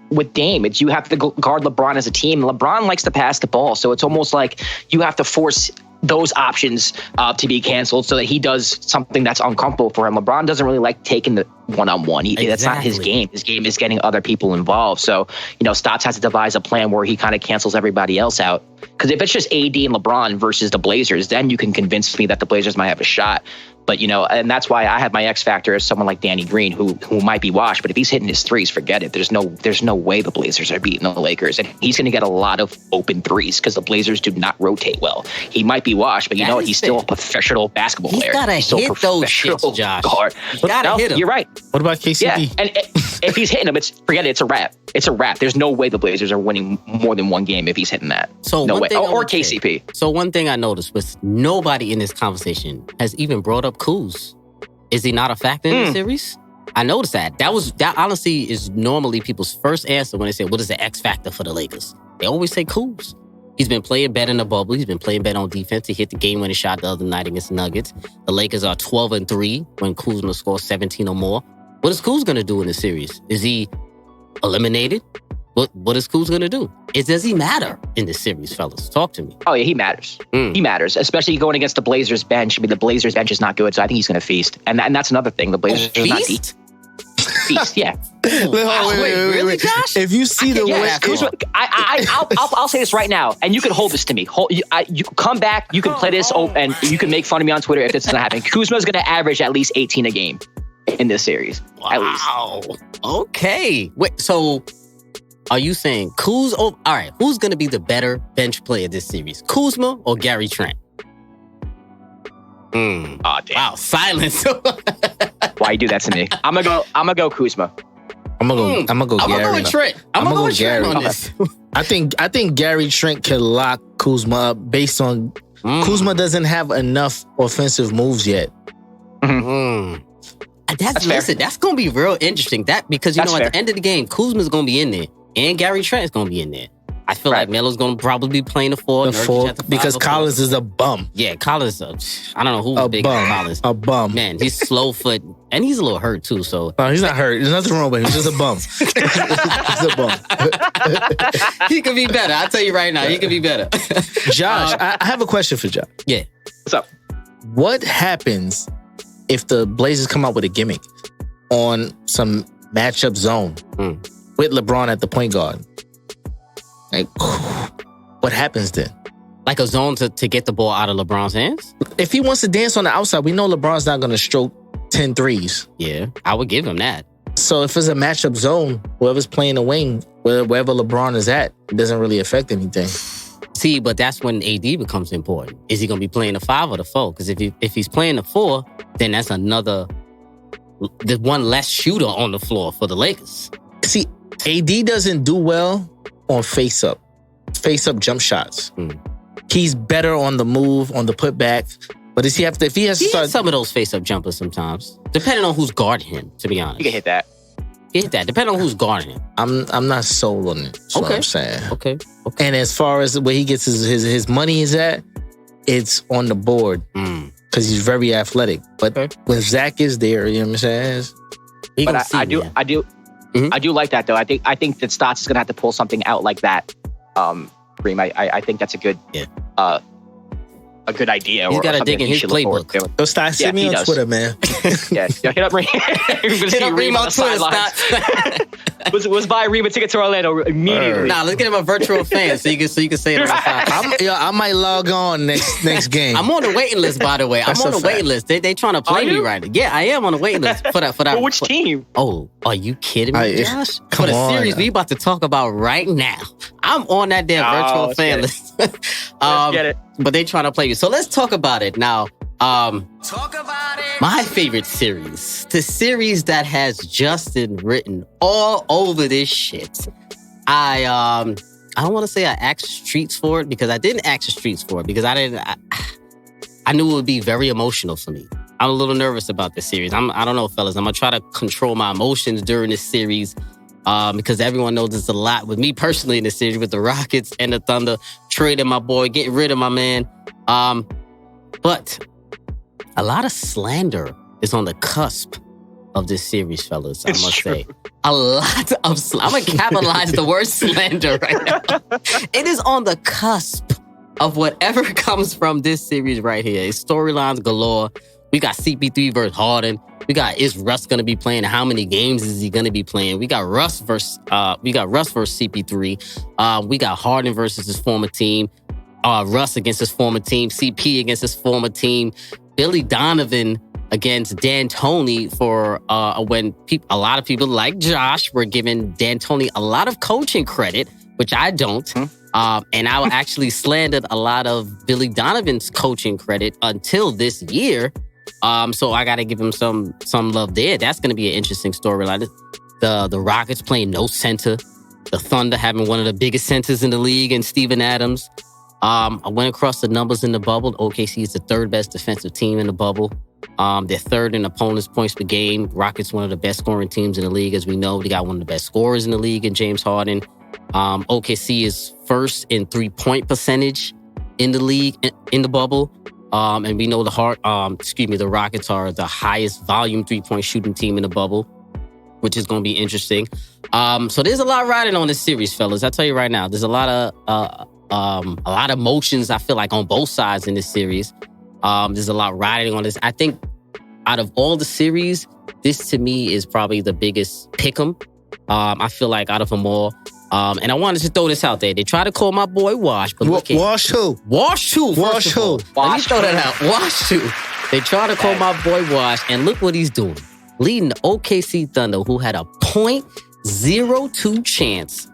with Dame. It's you have to guard LeBron as a team. LeBron likes to pass the ball, so it's almost like you have to force those options to be canceled so that he does something that's uncomfortable for him. LeBron doesn't really like taking the one-on-one. That's not his game. His game is getting other people involved. So, Stotts has to devise a plan where he kind of cancels everybody else out. Because if it's just AD and LeBron versus the Blazers, then you can convince me that the Blazers might have a shot. But, and that's why I had my X factor as someone like Danny Green, who might be washed. But if he's hitting his threes, forget it. There's no way the Blazers are beating the Lakers. And he's going to get a lot of open threes because the Blazers do not rotate well. He might be washed, but you know what? He's still a professional basketball player. He's got to hit those shits, Josh. He's got to hit him. You're right. What about KCP? Yeah, and if he's hitting them, forget it. It's a wrap. It's a wrap. There's no way the Blazers are winning more than one game if he's hitting that. So no way. Or KCP. So one thing I noticed was nobody in this conversation has even brought up Kuz. Is he not a factor in the series? I noticed that. That honestly is normally people's first answer when they say, what is the X factor for the Lakers? They always say Kuz. He's been playing better in the bubble. He's been playing better on defense. He hit the game-winning shot the other night against the Nuggets. The Lakers are 12-3 when Kuzma scores 17 or more. What is Kuz going to do in the series? Is he eliminated? What is Kuz going to do? Does he matter in this series, fellas? Talk to me. Oh, yeah, he matters. He matters, especially going against the Blazers bench. I mean, the Blazers bench is not good, so I think he's going to feast. And that's another thing. The Blazers are not deep. Feast, yeah. Wait, really, Josh? If you see the way... I'll say this right now, and you can hold this to me. You come back, you can play this, and you can make fun of me on Twitter if this doesn't happen. Kuzma's going to average at least 18 a game in this series. Wow. At least. Okay. Wait, so... Are you saying Kuz? Oh, all right. Who's going to be the better bench player this series? Kuzma or Gary Trent? Oh, damn. Wow, silence. Why you do that to me? I'm gonna go Kuzma. I'm gonna go Gary. I'm gonna go with Trent. I'm gonna go with Trent on this. I think Gary Trent can lock Kuzma up based on Kuzma doesn't have enough offensive moves yet. That's gonna be real interesting. Because at the end of the game, Kuzma's gonna be in there. And Gary Trent is going to be in there. I feel like Melo's going to probably be playing the four. Because Collins is a bum. Yeah, Collins, I don't know who's big on Collins. A bum. Man, he's slow foot. And he's a little hurt too, so. No, he's not hurt. There's nothing wrong with him. He's just a bum. He's a bum. He could be better. I'll tell you right now. He could be better. Josh, I have a question for Josh. Yeah. What's up? What happens if the Blazers come out with a gimmick on some matchup zone? With LeBron at the point guard. Like, what happens then? Like a zone to get the ball out of LeBron's hands? If he wants to dance on the outside, we know LeBron's not going to stroke 10 threes. Yeah, I would give him that. So if it's a matchup zone, whoever's playing the wing, wherever LeBron is at, it doesn't really affect anything. See, but that's when AD becomes important. Is he going to be playing the 5 or the 4? Because if he's playing the 4, then that's there's one less shooter on the floor for the Lakers. See, AD doesn't do well on face-up jump shots. He's better on the move, on the putback. But if he has to start... some of those face-up jumpers sometimes, depending on who's guarding him, to be honest. You can hit that. Depending on who's guarding him. I'm not sold on it. That's what I'm saying. Okay. And as far as where he gets his money is at, it's on the board. Because he's very athletic. But when Zach is there, you know what I'm saying? But I do like that though. I think that Stotts is gonna have to pull something out like that. Reem, I think that's a good idea. He's got to dig in his playbook. So Stotts, send me on Twitter, man. Hit up Reem. Hit up Reem on Twitter, Stotts. was buy a Reba ticket to Orlando immediately. Nah, let's get him a virtual fan so you can say it on the side. I might log on next game. I'm on the waiting list, by the way. I'm on the waiting list. They trying to play me right. Yeah, I am on the waiting list for that. For which team? Oh, are you kidding me, Josh? Come for the on. series we about to talk about right now. I'm on that damn virtual fan list. Let's get it. But they trying to play you. So let's talk about it now. Talk about it. My favorite series, the series that has Justin written all over this shit. I don't want to say I asked streets for it because I didn't ask the streets for it because I knew it would be very emotional for me. I'm a little nervous about this series. I don't know, fellas. I'm gonna try to control my emotions during this series because everyone knows there's a lot with me personally in this series with the Rockets and the Thunder trading my boy, getting rid of my man. But a lot of slander is on the cusp of this series, fellas, I must say. A lot of I'm going to capitalize the word slander right now. It is on the cusp of whatever comes from this series right here. It's storylines galore. We got CP3 versus Harden. We got, is Russ going to be playing? How many games is he going to be playing? We got Russ versus CP3. We got Harden versus his former team. Russ against his former team. CP against his former team. Billy Donovan against D'Antoni for when a lot of people like Josh were giving D'Antoni a lot of coaching credit, which I don't. And I actually slandered a lot of Billy Donovan's coaching credit until this year. So I got to give him some love there. That's going to be an interesting storyline. The Rockets playing no center. The Thunder having one of the biggest centers in the league and Steven Adams. I went across the numbers in the bubble. OKC is the third best defensive team in the bubble. They're third in opponents' points per game. Rockets, one of the best scoring teams in the league, as we know. They got one of the best scorers in the league in James Harden. OKC is first in three-point percentage in the league in the bubble. And we know the Rockets are the highest volume three-point shooting team in the bubble, which is going to be interesting. So there's a lot riding on this series, fellas. I'll tell you right now, there's a lot of emotions, I feel like, on both sides in this series. There's a lot riding on this. I think out of all the series, this to me is probably the biggest pick'em. I feel like out of them all. And I wanted to throw this out there. They try to call my boy Wash, but look at Wash who? Wash who? Wash who? Let me throw that out. Wash who? They try to call my boy Wash, and look what he's doing. Leading the OKC Thunder, who had a 0.02 chance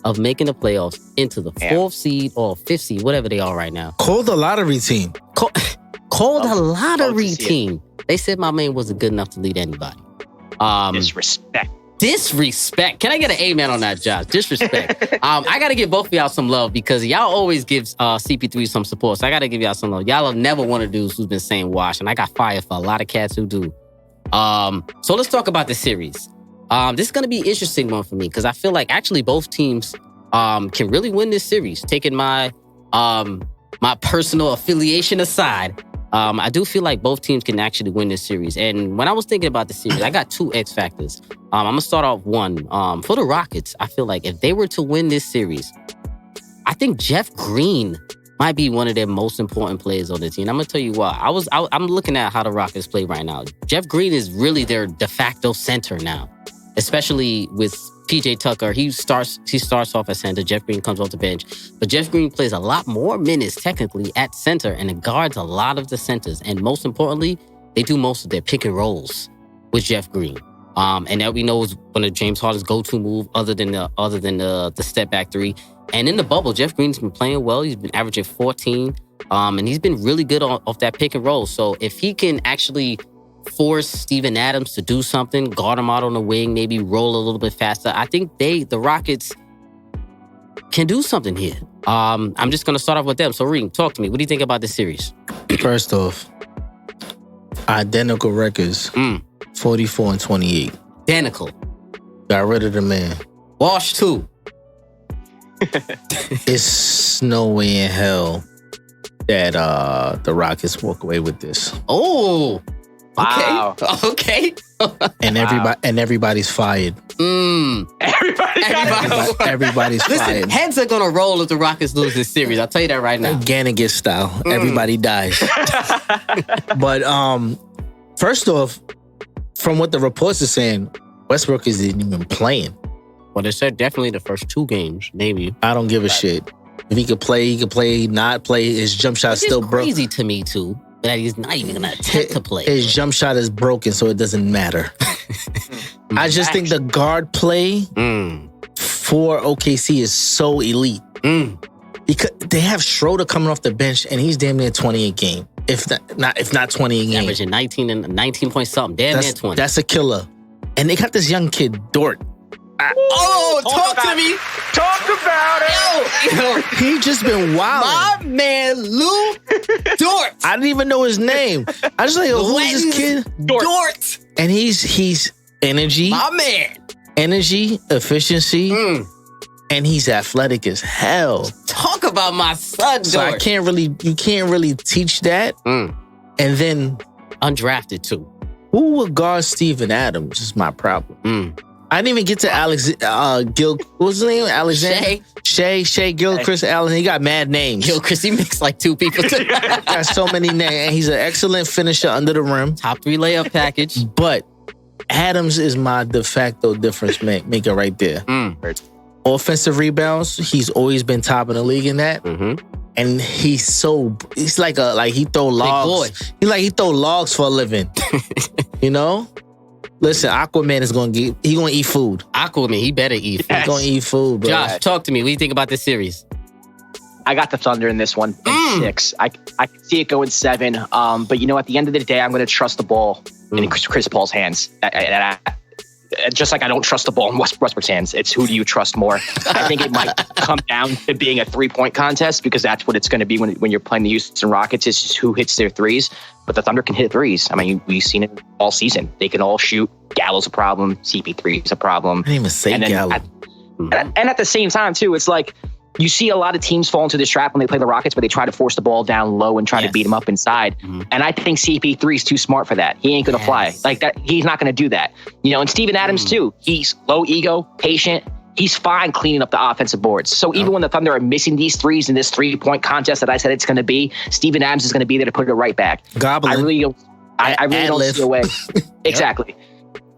of making the playoffs into the fourth seed or fifth seed, whatever they are right now. Called a lottery team. Called a lottery team. They said my man wasn't good enough to lead anybody. Disrespect. Can I get an amen on that, Josh? Disrespect. I got to give both of y'all some love because y'all always give CP3 some support. So I got to give y'all some love. Y'all are never one of the dudes who's been saying Wash, and I got fired for a lot of cats who do. So let's talk about the series. This is going to be an interesting one for me because I feel like actually both teams can really win this series. Taking my personal affiliation aside, I do feel like both teams can actually win this series. And when I was thinking about the series, I got two X factors. I'm going to start off one. For the Rockets, I feel like if they were to win this series, I think Jeff Green might be one of their most important players on the team. I'm going to tell you why. I'm looking at how the Rockets play right now. Jeff Green is really their de facto center now, especially with PJ Tucker. He starts off as center. Jeff Green comes off the bench. But Jeff Green plays a lot more minutes technically at center and it guards a lot of the centers. And most importantly, they do most of their pick and rolls with Jeff Green. And that we know is one of James Harden's go-to move other than the step back three. And in the bubble, Jeff Green's been playing well. He's been averaging 14. And he's been really good off that pick and roll. So if he can actually force Steven Adams to do something, guard him out on the wing, maybe roll a little bit faster, I think the Rockets can do something here. I'm just going to start off with them. So, Reem, talk to me. What do you think about this series? First off, identical records, 44 and 28. Identical. Got rid of the man. Wash too. It's no way in hell that the Rockets walk away with this. Oh, wow. Okay. And everybody's fired. Everybody's Listen, fired. heads are gonna roll if the Rockets lose this series. I'll tell you that right now. Gannigan style. Everybody dies. But first off, from what the reports are saying, Westbrook isn't even playing. Well, they said definitely the first 2 games, maybe. I don't give a shit. If he could play, he could play. Not play, his jump shot still broke. Crazy to me too that he's not even gonna attempt to play. His jump shot is broken, so it doesn't matter. I just think the guard play for OKC is so elite. Because they have Schroeder coming off the bench, and he's damn near 20 a game. If not 20 a game. Averaging 19 point something. Damn near 20. That's a killer. And they got this young kid, Dort. Talk to me. Talk about it. Yo, He just been wild. my man Lou Dort. I didn't even know his name. I just like, who is this kid? Dort. And he's energy, My man. energy, efficiency, and he's athletic as hell. Talk about my son, So Dort. you can't really teach that. And then Undrafted too. who would guard Steven Adams is my problem. I didn't even get to Gil. What's his name? Alexander. Shea Gilchrist Allen. He got mad names. Chris, he mixed like 2 people. Got so many names. And he's an excellent finisher under the rim. Top 3 layup package. But Adams is my de facto difference maker right there. Offensive rebounds, he's always been top in the league in that. And he's like he throw logs. He throw logs for a living. You know? Listen, Aquaman is gonna eat food. Aquaman, he better eat food. He's gonna eat food, bro. Josh, talk to me. What do you think about this series? I got the Thunder in this one in 6. I can see it going 7. But at the end of the day, I'm going to trust the ball in Chris Paul's hands. Just like I don't trust the ball in Westbrook's hands. It's who do you trust more? I think it might come down to being a 3-point contest because that's what it's going to be when you're playing the Houston Rockets. It's just who hits their threes. But the Thunder can hit threes. I mean, we've seen it all season. They can all shoot. Gallo's a problem. CP3 is a problem. I didn't even say Gallo. And at the same time, too, it's like you see a lot of teams fall into this trap when they play the Rockets, where they try to force the ball down low and try to beat them up inside. And I think CP3 is too smart for that. He ain't going to fly like that. He's not going to do that. And Steven Adams, too. He's low ego, patient. He's fine cleaning up the offensive boards. So even when the Thunder are missing these threes in this 3-point contest that I said it's going to be, Steven Adams is going to be there to put it right back. Gobbling. I really don't see a way. Exactly.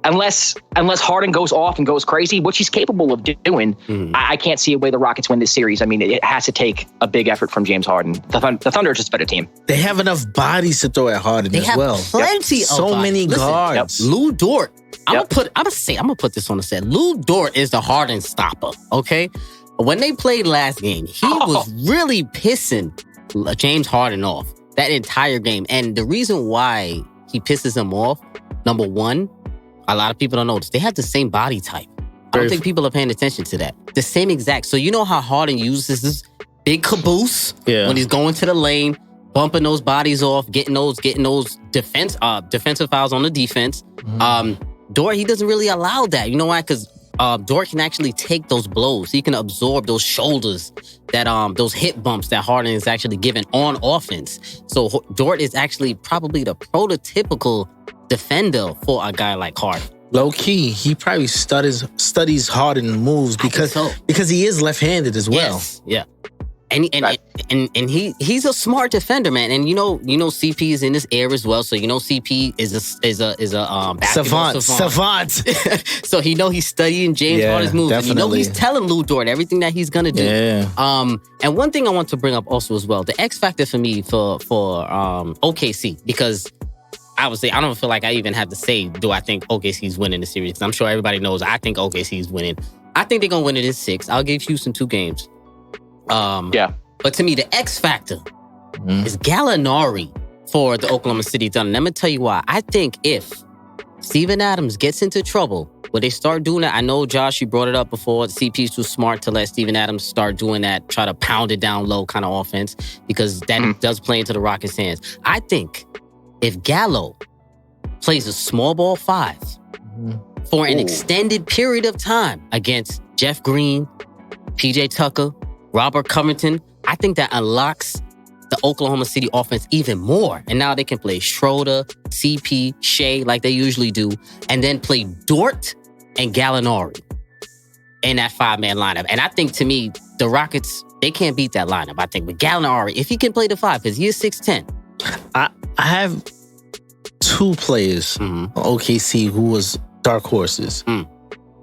Unless Harden goes off and goes crazy, which he's capable of doing, I can't see a way the Rockets win this series. I mean, it has to take a big effort from James Harden. The Thunder are just a better team. They have enough bodies to throw at Harden They as have well. plenty of So bodies. many Listen, guards. Lou Dort. I'm gonna put this on the set. Lou Dort is the Harden stopper. Okay, when they played last game, he was really pissing James Harden off that entire game. And the reason why he pisses him off, number one, a lot of people don't notice they have the same body type. I don't think people are paying attention to that. The same exact. So you know how Harden uses this big caboose when he's going to the lane, bumping those bodies off, getting those defensive fouls on the defense. Dort, he doesn't really allow that. You know why? Because Dort can actually take those blows. He can absorb those shoulders, that those hip bumps that Harden is actually given on offense. So Dort is actually probably the prototypical defender for a guy like Harden. Low key, he probably studies Harden moves because he is left-handed as well. Yes, yeah. And he's a smart defender, man. And you know CP is in this air as well. So CP is a basketball savant. So he's studying James Harden's moves. Definitely. And he's telling Lou Dort everything that he's gonna do. Yeah. And one thing I want to bring up also as well, the X factor for me for OKC, because obviously I don't feel like I even have to say, do I think OKC's winning the series? Because I'm sure everybody knows I think OKC's winning. I think they're gonna win it in 6. I'll give Houston 2 games. But to me, the X factor is Gallinari for the Oklahoma City Thunder. And I'm going to tell you why. I think if Steven Adams gets into trouble, when they start doing that, I know, Josh, you brought it up before, CP's too smart to let Steven Adams start doing that, try to pound it down low kind of offense, because that does play into the Rockets' hands. I think if Gallo plays a small ball 5 for an extended period of time against Jeff Green, PJ Tucker, Robert Covington, I think that unlocks the Oklahoma City offense even more. And now they can play Schroeder, CP, Shea like they usually do, and then play Dort and Gallinari in that 5-man lineup. And I think, to me, the Rockets, they can't beat that lineup. I think with Gallinari, if he can play the 5, because he is 6'10". I have 2 players on OKC who was dark horses.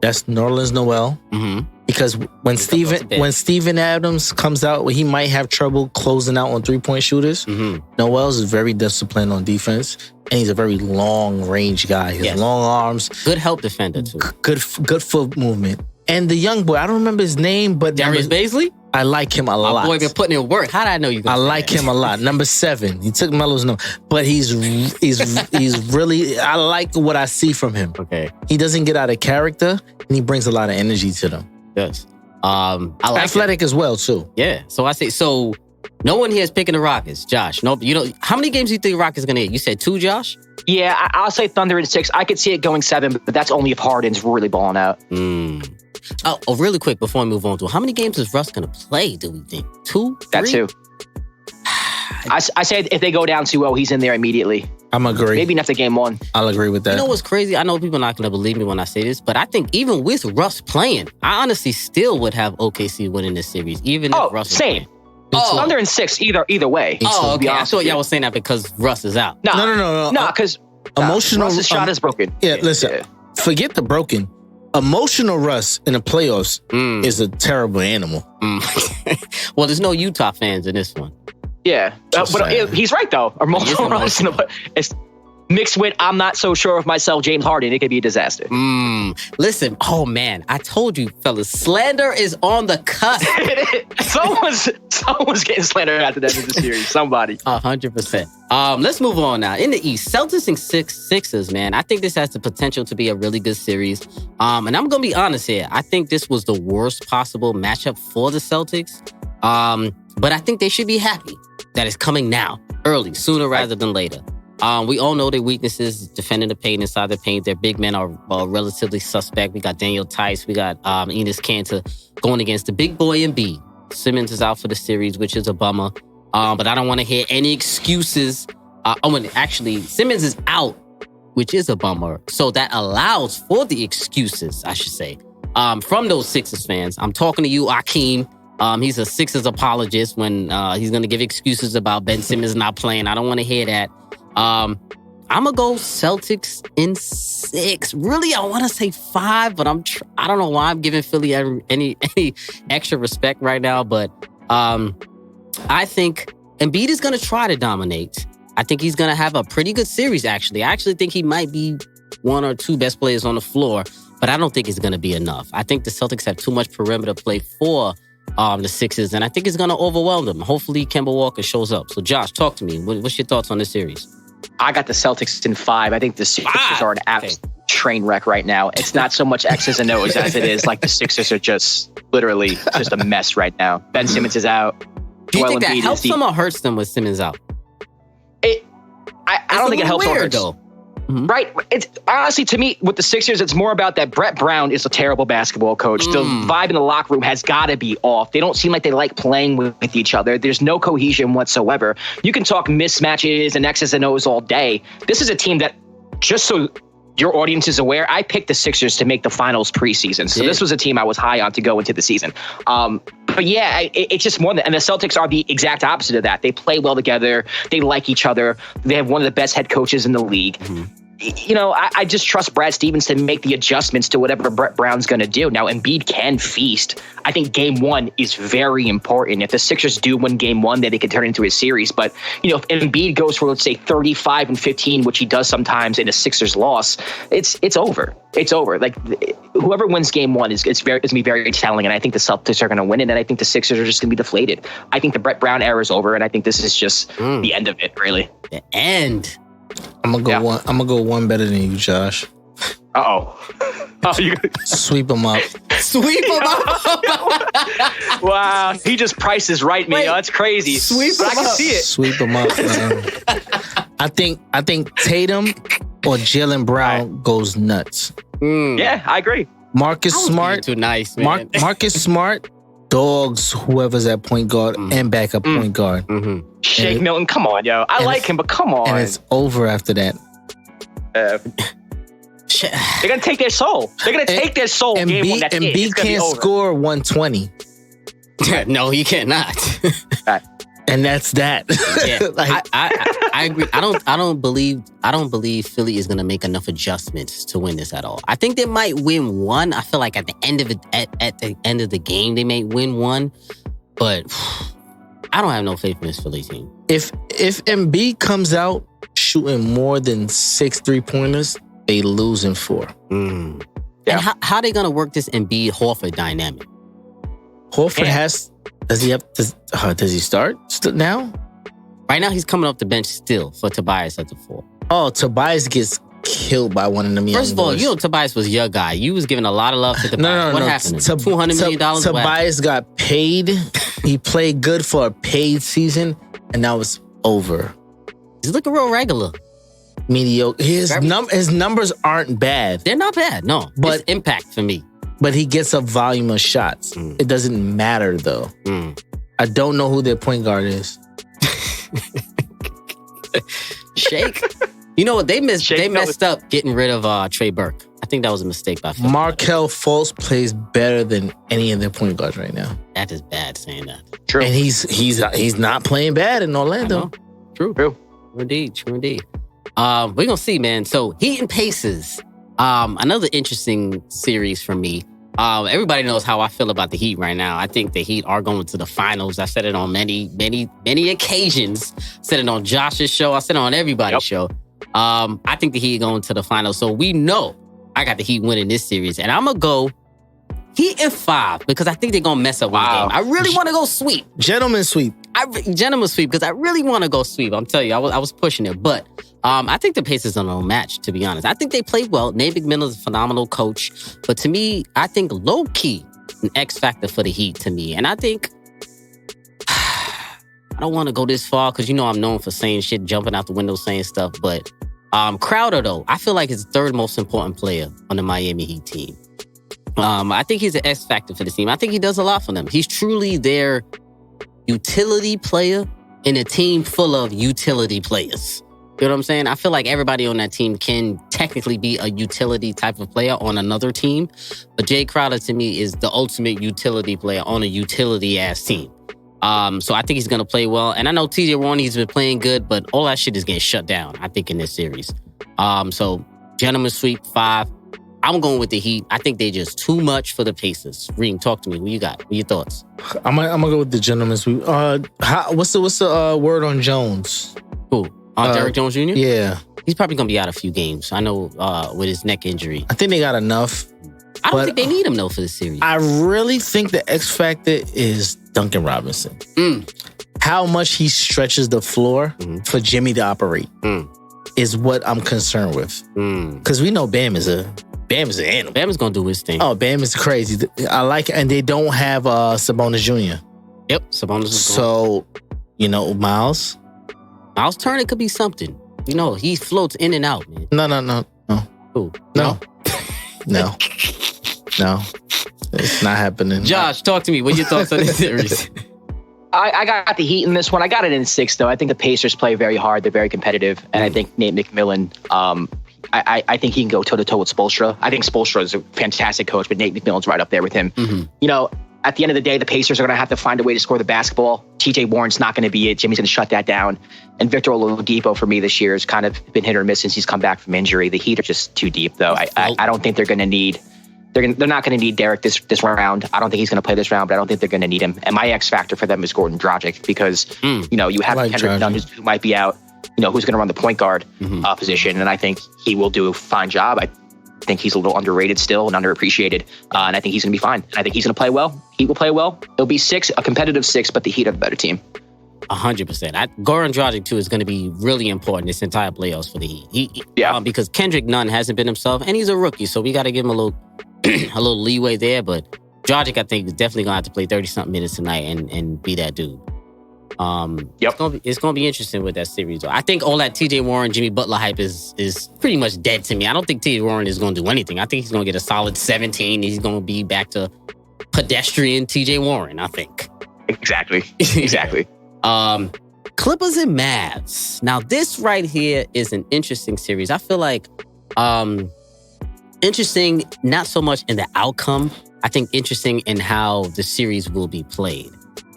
That's Nerlens Noel. Mm-hmm. Because when Steven Adams comes out, he might have trouble closing out on 3-point shooters. Mm-hmm. Noel's is very disciplined on defense, and he's a very long range guy. He has long arms, good help defender too. Good foot movement. And the young boy, I don't remember his name, but Darius Baisley. I like him a lot. My boy been putting in work. How did I know you? I like him a lot. Number 7. He took Melo's number, but he's really. I like what I see from him. Okay. He doesn't get out of character, and he brings a lot of energy to them. Yes. I like athletic as well too. Yeah. So I say so. No one here is picking the Rockets, Josh. No, you know how many games do you think the Rockets gonna hit? You said 2, Josh. Yeah, I'll say Thunder in 6. I could see it going 7, but that's only if Harden's really balling out. Oh, really quick before I move on to how many games is Russ gonna play? Do we think 2? 3? That's 2. I say if they go down 2-0, he's in there immediately. I'm agree. Maybe after game 1. I'll agree with that. You know what's crazy? I know people are not going to believe me when I say this, but I think even with Russ playing, I honestly still would have OKC winning this series, even if Russ was same. playing. Thunder in 6, either way. Oh, okay. I thought y'all was saying that because Russ is out. No, because emotional Russ's shot is broken. Yeah, listen. Forget the broken. Emotional Russ in the playoffs is a terrible animal. Well, there's no Utah fans in this one. Yeah, but he's right though. Emotional Russ it's mixed with I'm not so sure of myself, James Harden. It could be a disaster. Listen, oh man, I told you, fellas, slander is on the cusp. Someone's getting slandered after that in the series. Somebody. 100%. Let's move on now. In the East, Celtics and Sixers, man. I think this has the potential to be a really good series. And I'm gonna be honest here. I think this was the worst possible matchup for the Celtics. But I think they should be happy that it's coming now, early, sooner rather than later. We all know their weaknesses, defending the paint inside the paint. Their big men are relatively suspect. We got Daniel Tice. We got Enes Kanter going against the big boy Embiid. Simmons is out for the series, which is a bummer. But I don't want to hear any excuses. Actually, Simmons is out, which is a bummer. So that allows for the excuses, I should say, from those Sixers fans. I'm talking to you, Akeem. He's a Sixers apologist when he's going to give excuses about Ben Simmons not playing. I don't want to hear that. I'm going to go Celtics in 6. Really, I want to say 5, but I don't know why I'm giving Philly any extra respect right now. But I think Embiid is going to try to dominate. I think he's going to have a pretty good series, actually. I actually think he might be 1 or 2 best players on the floor, but I don't think it's going to be enough. I think the Celtics have too much perimeter play for the Sixers, and I think it's going to overwhelm them. Hopefully, Kemba Walker shows up. So, Josh, talk to me. What's your thoughts on this series? I got the Celtics in 5. I think the Sixers are an absolute train wreck right now. It's not so much X's and O's as it is like the Sixers are just literally just a mess right now. Ben Simmons is out. Do you think that helps them or hurts them with Simmons out? I don't think it helps or hurts. Though. Mm-hmm. Right. It's honestly, to me, with the Sixers, it's more about that Brett Brown is a terrible basketball coach. The vibe in the locker room has got to be off. They don't seem like they like playing with each other. There's no cohesion whatsoever. You can talk mismatches and X's and O's all day. This is a team that, just so your audience is aware, I picked the Sixers to make the finals preseason. So this was a team I was high on to go into the season. But yeah, it's just more than, and the Celtics are the exact opposite of that. They play well together. They like each other. They have one of the best head coaches in the league. You know, I just trust Brad Stevens to make the adjustments to whatever Brett Brown's going to do. Now, Embiid can feast. I think game 1 is very important. If the Sixers do win game 1, then they can turn it into a series. But, you know, if Embiid goes for, let's say, 35 and 15, which he does sometimes in a Sixers loss, it's over. It's over. Like, whoever wins game 1 it's going to be very telling. And I think the Celtics are going to win it. And I think the Sixers are just going to be deflated. I think the Brett Brown era is over. And I think this is just the end of it, really. The end. I'm gonna go one better than you, Josh. You sweep them up. Sweep them up. Wow, he just prices right me. That's crazy. Sweep them up. I can see it. Sweep them up, man. I think Tatum or Jaylen Brown goes nuts. Yeah, I agree. Marcus Smart, too nice, man. Marcus Smart dogs whoever's at point guard and backup point guard. Shake Milton, come on, yo. I like him, but come on. And it's over after that. They're gonna take their soul. They're gonna take their soul. And game 1. That's B can't score 120. No, he cannot. And that's that. Yeah, Like, I agree. I don't believe Philly is gonna make enough adjustments to win this at all. I think they might win one. I feel like at the end of it, at the end of the game, they may win one. But I don't have no faith in this Philly team. if Embiid comes out shooting more than 6 3-pointers, they lose in 4. And how they gonna work this Embiid Horford dynamic? Horford does he start now? Right now, he's coming off the bench still for Tobias at the 4. Oh, Tobias gets killed by one of them young First of all, boys. you know Tobias was your guy. You was giving a lot of love to Tobias. No. What happened? $200 million? Tobias got paid. He played good for a paid season, and now it's over. He's looking real regular. Mediocre. His numbers aren't bad, They're not bad, no. But- It's impact for me. but he gets a volume of shots. It doesn't matter, though. I don't know who their point guard is. Shake. You know what? They messed Shake up getting rid of Trey Burke. I think that was a mistake by Philly. Markelle Fultz plays better than any of their point guards right now. That is bad saying that. True. And he's not playing bad in Orlando. True. True indeed. We're gonna see, man. So Heat and Pacers. Another interesting series for me. Everybody knows how I feel about the Heat right now. I think the Heat are going to the finals. I said it on many occasions. Said it on Josh's show. I said it on everybody's show. I think the Heat are going to the finals. So we know I got the Heat winning this series. And I'm going to go Heat in 5 because I think they're going to mess up one game. I really want to go sweep. Gentleman sweep. Gentleman sweep because I really want to go sweep. I'm telling you, I was pushing it. But I think the Pacers are no match, to be honest. I think they play well. Nate McMillan's a phenomenal coach. But to me, I think low-key an X factor for the Heat to me. And I think I don't want to go this far because, you know, I'm known for saying shit, jumping out the window, saying stuff. But Crowder, though, I feel like he's the third most important player on the Miami Heat team. I think he's an X factor for the team. I think he does a lot for them. He's truly their utility player in a team full of utility players. You know what I'm saying? I feel like everybody on that team can technically be a utility type of player on another team. But Jay Crowder, to me, is the ultimate utility player on a utility-ass team. So I think he's going to play well. And I know TJ Warren, he's been playing good, but all that shit is getting shut down, I think, in this series. So gentleman sweep 5. I'm going with the Heat. I think they're just too much for the Pacers. Reem, talk to me. What you got? What are your thoughts? I'm gonna go with the gentleman sweep. What's the word on Jones? Who? Derrick Jones Jr.? Yeah. He's probably going to be out a few games. I know with his neck injury. I think they got enough. I don't think they need him, though, for this series. I really think the X factor is Duncan Robinson. How much he stretches the floor for Jimmy to operate is what I'm concerned with. Because we know Bam is an animal. Bam is going to do his thing. Oh, Bam is crazy. I like it. And they don't have Sabonis Jr. Yep, Sabonis is So, you know, Miles Turner could be something. You know, he floats in and out, man. No. Who? No. It's not happening. Josh, talk to me. What are your thoughts on this series? I got the Heat in this one. I got it in 6, though. I think the Pacers play very hard. They're very competitive. And I think Nate McMillan, I think he can go toe-to-toe with Spoelstra. I think Spoelstra is a fantastic coach, but Nate McMillan's right up there with him. You know, at the end of the day, the Pacers are going to have to find a way to score the basketball. TJ Warren's not going to be it. Jimmy's going to shut that down. And Victor Oladipo, for me, this year has kind of been hit or miss since he's come back from injury. The Heat are just too deep, though. I don't think they're going to need... They're not going to need Derek this round. I don't think he's going to play this round, but I don't think they're going to need him. And my X factor for them is Gordon Dragic because, you know, you have Kendrick Nunn who might be out, you know, who's going to run the point guard position. And I think he will do a fine job. I think he's a little underrated still and underappreciated. And I think he's going to be fine. And I think he's going to play well. He will play well. It'll be 6, a competitive 6, but the Heat are the better team. 100%. Goran Dragic, too, is going to be really important this entire playoffs for the Heat. Because Kendrick Nunn hasn't been himself, and he's a rookie, so we got to give him a little leeway there. But Dragic, I think, is definitely going to have to play 30-something minutes tonight and be that dude. It's going to be interesting with that series, though. I think all that TJ Warren, Jimmy Butler hype is pretty much dead to me. I don't think TJ Warren is going to do anything. I think he's going to get a solid 17. He's going to be back to pedestrian TJ Warren, I think. Exactly. Clippers and Mavs. Now, this right here is an interesting series. I feel like interesting, not so much in the outcome. I think interesting in how the series will be played.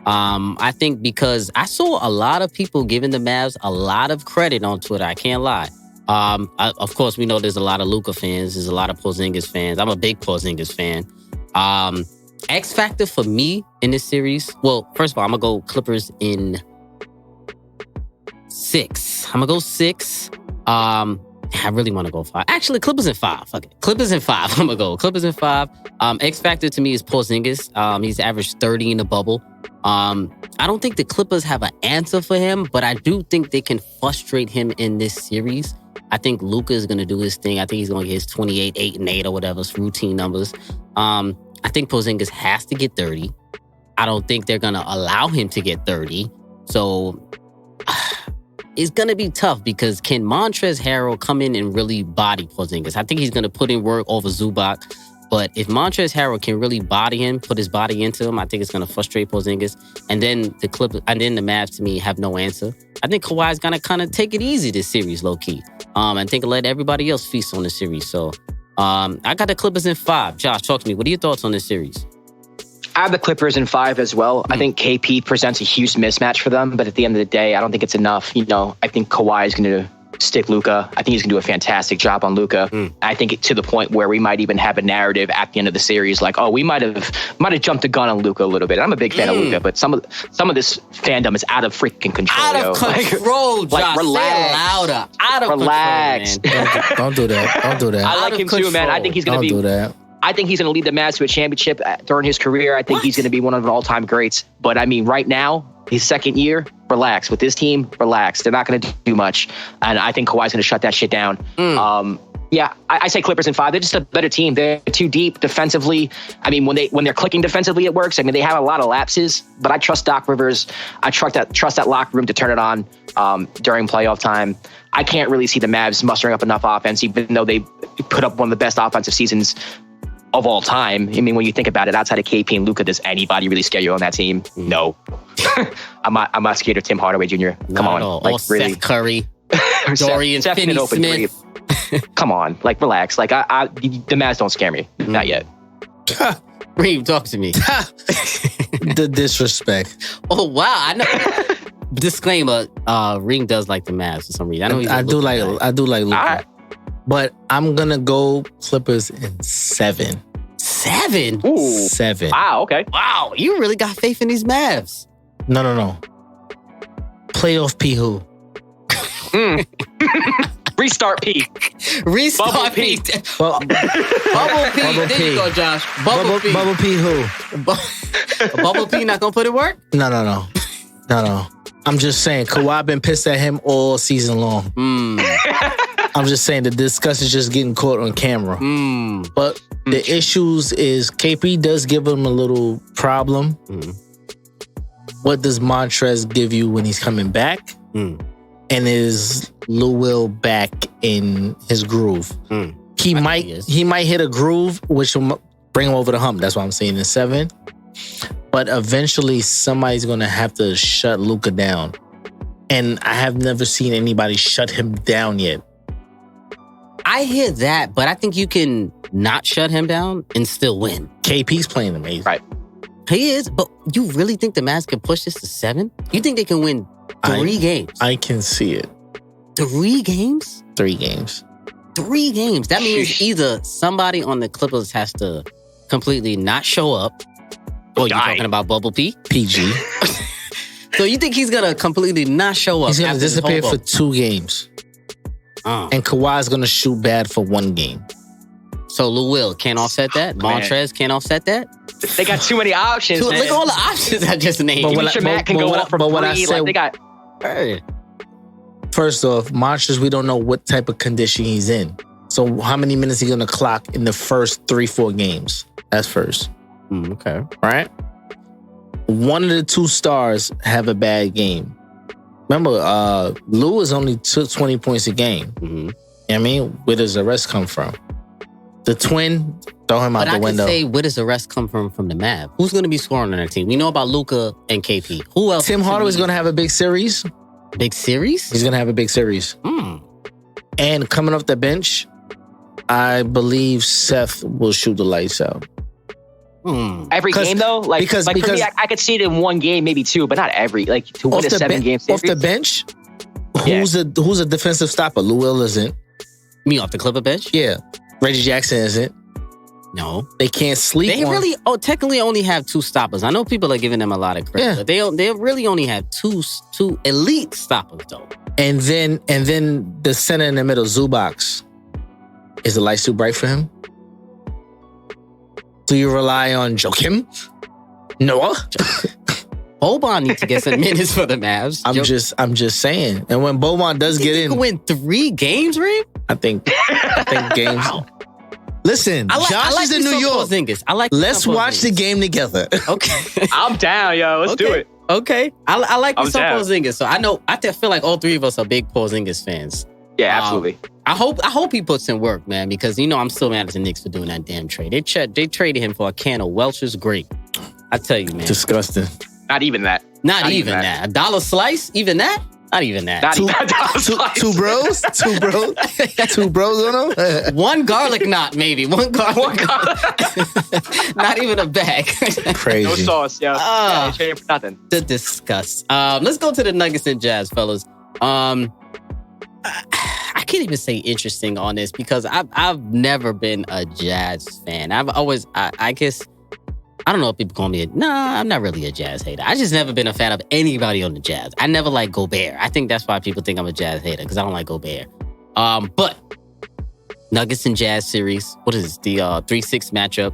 I think because I saw a lot of people giving the Mavs a lot of credit on Twitter. I can't lie. Of course, we know there's a lot of Luka fans. There's a lot of Porzingis fans. I'm a big Porzingis fan. X factor for me in this series. Well, first of all, I'm gonna go Clippers in 6. I'm gonna go 6. I really want to go 5. Actually, Clippers in 5. Fuck it. Clippers in 5. I'm gonna go Clippers in 5. X factor to me is Porzingis. He's averaged 30 in the bubble. I don't think the Clippers have an answer for him, but I do think they can frustrate him in this series. I think Luka is going to do his thing. I think he's going to get his 28, 8, and 8 or whatever, routine numbers. I think Porzingis has to get 30. I don't think they're going to allow him to get 30. So it's going to be tough because can Montrezl Harrell come in and really body Porzingis? I think he's going to put in work over Zubac. But if Montrezl Harrell can really body him, put his body into him, I think it's going to frustrate Porzingis. And then the Mavs, to me, have no answer. I think Kawhi's going to kind of take it easy this series, low-key. I think let everybody else feast on the series. So I got the Clippers in 5. Josh, talk to me. What are your thoughts on this series? I have the Clippers in 5 as well. I think KP presents a huge mismatch for them, but at the end of the day, I don't think it's enough. I think Kawhi is going to stick Luka. I think he's going to do a fantastic job on Luka. I think to the point where we might even have a narrative at the end of the series like, oh, we might have jumped the gun on Luka a little bit. I'm a big fan of Luka, but some of this fandom is out of freaking control. Out of control, Josh. Like, relax. Say it louder. Out of relax. control, man. Don't do that. Don't do that. I like him too, man. I think he's going to be. Don't do that. I think he's going to lead the Mavs to a championship during his career. I think he's going to be one of the all-time greats. But I mean, right now, his second year, relax. With this team, relax. They're not going to do much. And I think Kawhi's going to shut that shit down. Yeah, I say Clippers in 5. They're just a better team. They're too deep defensively. I mean, when they're clicking defensively, it works. I mean, they have a lot of lapses, but I trust Doc Rivers. I trust that locker room to turn it on during playoff time. I can't really see the Mavs mustering up enough offense, even though they put up one of the best offensive seasons of all time. I mean, when you think about it, outside of KP and Luka, does anybody really scare you on that team? No. I'm not scared of Tim Hardaway Jr. Come on. Like, or really. Seth Curry, Dorian Finney-Smith. Come on. Like, relax. Like, the Mavs don't scare me. Not yet. Reem, talk to me. The disrespect. Oh, wow. I know. Disclaimer, Reem does like the Mavs for some reason. I do like Luka. Right. But I'm going to go Clippers in 7. 7? Ooh. 7. Wow, okay. Wow, you really got faith in these Mavs. No. Playoff P who? Restart P. Restart Bubble P. P. Bubble P. There you go, Josh. Bubble P. Bubble P who? Bubble P not going to put it work? No. I'm just saying, Kawhi been pissed at him all season long. I'm just saying the discussion is just getting caught on camera. But the issues is KP does give him a little problem. What does Montrez give you when he's coming back? And is Lou Will back in his groove? He might hit a groove, which will bring him over the hump. That's why I'm saying in 7. But eventually somebody's going to have to shut Luka down. And I have never seen anybody shut him down yet. I hear that, but I think you can not shut him down and still win. KP's playing amazing. Right. He is, but you really think the Mavs can push this to 7? You think they can win 3 games? I can see it. 3 games? 3 games. 3 games. That means either somebody on the Clippers has to completely not show up. Or you're talking about Bubble P? PG. So you think he's going to completely not show up? He's going to disappear for 2 games. And Kawhi's going to shoot bad for 1 game. So Lou Will can't offset that? Montrez can't offset that? They got too many options, man. Look at all the options I just named. Matt can go off for what I free. said, Like, they got... First off, Montrez, we don't know what type of condition he's in. So how many minutes he going to clock in the first 3-4 games? That's first. Okay. Right? One of the 2 stars have a bad game. Remember, Lou is only 20 points a game. You know what I mean? Where does the rest come from? The twin, throw him out the window. But I can say, where does the rest come from the Mavs? Who's going to be scoring on their team? We know about Luka and KP. Who else? Tim Hardaway's going to have a big series. Big series? He's going to have a big series. And coming off the bench, I believe Seth will shoot the lights out. Every game though, because for me, I could see it in one game, maybe two, but not every. Like to win a 7-game series. Off the bench, who's a defensive stopper? Lou Will isn't. Me off the Clipper bench? Yeah. Reggie Jackson isn't. No. They can't sleep. They really technically only have 2 stoppers. I know people are giving them a lot of credit, but they really only have two elite stoppers though. And then the center in the middle, Zubac. Is the lights too bright for him? Do you rely on Joakim? Noah? Boban needs to get some minutes for the Mavs. I'm just saying. And when Boban does get in, he can win 3 games, Reem? I think games. Wow. Listen, Josh is in New York. Let's watch the game together. Okay. I'm down, yo. Let's do it. Okay. I like the Porzingis. So I feel like all 3 of us are big Porzingis fans. Yeah, absolutely. I hope he puts in work, man, because I'm still mad at the Knicks for doing that damn trade. They traded him for a can of Welch's grape. I tell you, man. Disgusting. Not even that. Not even that. $1 slice? Even that? Not even that. Two bros? Two bros on them? One garlic knot, maybe. One garlic. Not even a bag. Crazy. No sauce, yo. For nothing. The disgust. Let's go to the Nuggets and Jazz, fellas. I can't even say interesting on this because I've never been a Jazz fan. I guess, I don't know if people call me I'm not really a Jazz hater. I just never been a fan of anybody on the Jazz. I never like Gobert. I think that's why people think I'm a Jazz hater because I don't like Gobert. But Nuggets and Jazz series, what is this? The 3-6 matchup.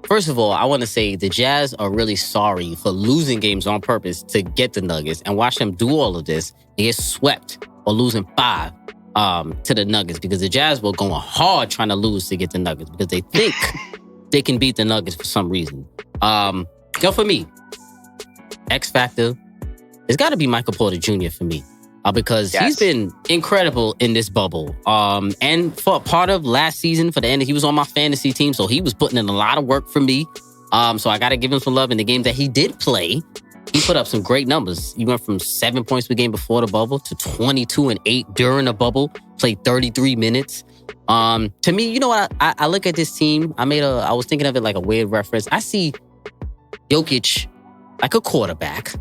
First of all, I want to say the Jazz are really sorry for losing games on purpose to get the Nuggets and watch them do all of this and get swept or losing 5 to the Nuggets because the Jazz were going hard trying to lose to get the Nuggets because they think they can beat the Nuggets for some reason. For me, X Factor, it's got to be Michael Porter Jr. for me because he's been incredible in this bubble. And for part of last season, for the end, he was on my fantasy team, so he was putting in a lot of work for me. So I got to give him some love in the games that he did play. He put up some great numbers. He went from 7 points per game before the bubble to 22 and 8 during the bubble. Played 33 minutes. To me, you know what? I look at this team. I was thinking of it like a weird reference. I see Jokic like a quarterback,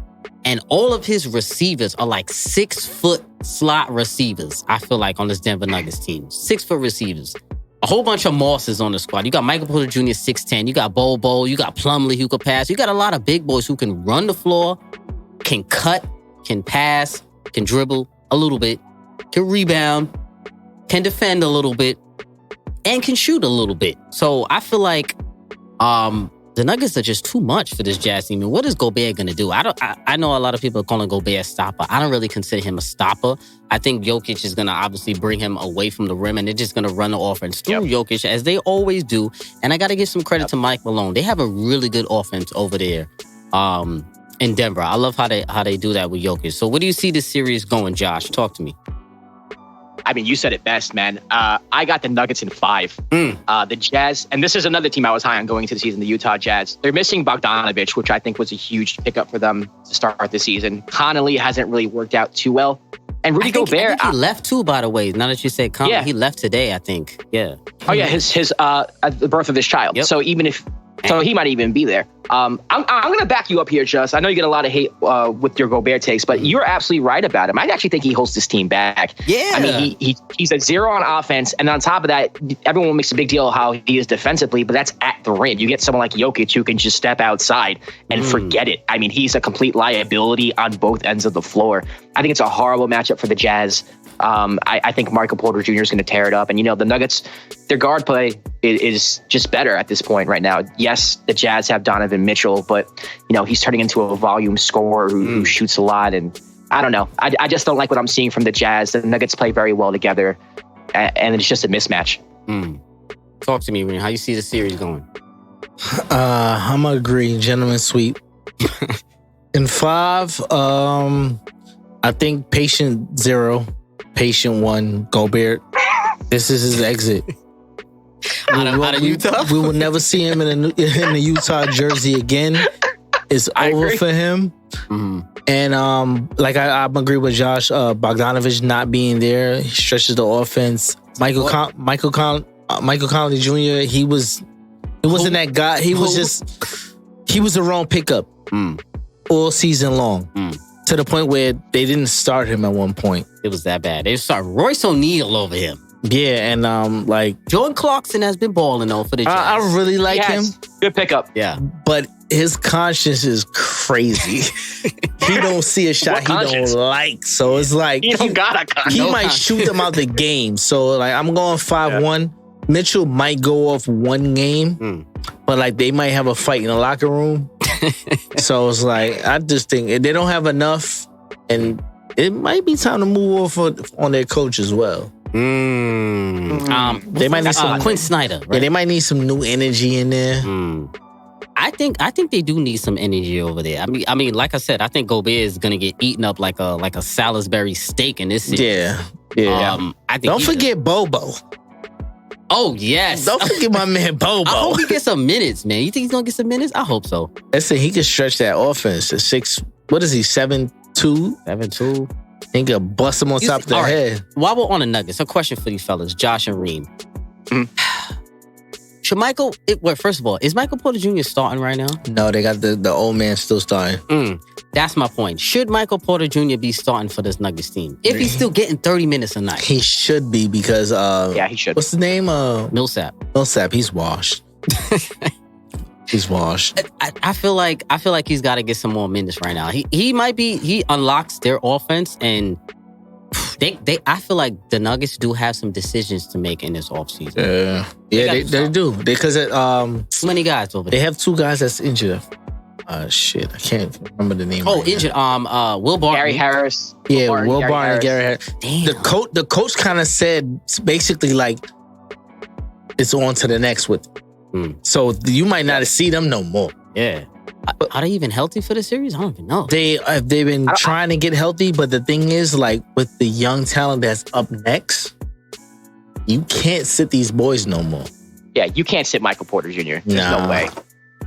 and all of his receivers are like 6-foot slot receivers. I feel like on this Denver Nuggets team, 6-foot receivers. A whole bunch of Mosses on the squad. You got Michael Porter Jr. 6'10". You got Bobo. You got Plumlee who could pass. You got a lot of big boys who can run the floor, can cut, can pass, can dribble a little bit, can rebound, can defend a little bit, and can shoot a little bit. So I feel like the Nuggets are just too much for this Jazz team. And what is Gobert going to do? I know a lot of people are calling Gobert a stopper. I don't really consider him a stopper. I think Jokic is going to obviously bring him away from the rim, and they're just going to run the offense through Jokic, as they always do. And I got to give some credit to Mike Malone. They have a really good offense over there in Denver. I love how they do that with Jokic. So where do you see this series going, Josh? Talk to me. I mean, you said it best, man. I got the Nuggets in 5. The Jazz, and this is another team I was high on going into the season, the Utah Jazz. They're missing Bogdanovich, which I think was a huge pickup for them to start the seation. Connolly hasn't really worked out too well. And Rudy Gobert... I think he left too, by the way. Now that you said Connolly, he left today, I think. Yeah. Oh, yeah, his the birth of his child. Yep. So even if... So he might even be there. I'm going to back you up here, Just. I know you get a lot of hate with your Gobert takes, but you're absolutely right about him. I actually think he holds this team back. Yeah. I mean, he's a 0 on offense, and on top of that, everyone makes a big deal of how he is defensively, but that's at the rim. You get someone like Jokic who can just step outside and forget it. I mean, he's a complete liability on both ends of the floor. I think it's a horrible matchup for the Jazz. I think Michael Porter Jr. is going to tear it up. And, the Nuggets, their guard play is just better at this point right now. Yes, the Jazz have Donovan Mitchell, but, he's turning into a volume scorer who shoots a lot. And I don't know. I just don't like what I'm seeing from the Jazz. The Nuggets play very well together, and it's just a mismatch. Talk to me, Rene. How you see the series going? I'm going to agree. Gentleman sweep. In 5, I think patient 0. Patient 1, Gobert. This is his exit. Out of Utah? We will never see him in the Utah jersey again. It's over for him. And I agree with Josh. Bogdanovich not being there, he stretches the offense. Michael Conley Jr. He was He wasn't that guy. He was the wrong pickup all season long. To the point where they didn't start him at one point. It was that bad. They started Royce O'Neal over him. Yeah, and Jordan Clarkson has been balling though for the Jazz. I really like him. Good pickup. Yeah. But his conscience is crazy. He don't see a shot he don't like. So it's like he don't got a conscience. He might shoot them out the game. So like I'm going 5-1. Mitchell might go off one game, but like they might have a fight in the locker room. So it's like I just think they don't have enough, and it might be time to move off on their coach as well. They might need some Quinn Snyder. Right? Yeah, they might need some new energy in there. I think they do need some energy over there. I mean, like I said, I think Gobert is gonna get eaten up like a Salisbury steak in this series. Yeah. I think don't forget Bobo. Oh yes. Don't forget my man Bobo. I hope he gets some minutes, man. You think he's gonna get some minutes? I hope so. Listen, he can stretch that offense to 6. What is he? 7'2"? 7'2". He can bust him on top of the head. While we're on the Nuggets, a question for you fellas, Josh and Reem. Should Michael? First of all, is Michael Porter Jr. starting right now? No, they got the old man still starting. That's my point. Should Michael Porter Jr. be starting for this Nuggets team? If he's still getting 30 minutes a night. He should be because... he should. What's his name? Millsap. Millsap, he's washed. He's washed. I feel like he's got to get some more minutes right now. He unlocks their offense, and I feel like the Nuggets do have some decisions to make in this offseason. They do. Because too many guys over there. They have 2 guys that's injured. Shit, I can't remember the name. Injured. Will Barton. Gary Harris. Yeah, Will Barton and Gary Harris. Damn. The coach kind of said basically like it's on to the next with them. So you might not see them no more. Yeah. Are they even healthy for the series? I don't even know. They've been trying to get healthy, but the thing is, like with the young talent that's up next, you can't sit these boys no more. Yeah, you can't sit Michael Porter Jr. There's no way.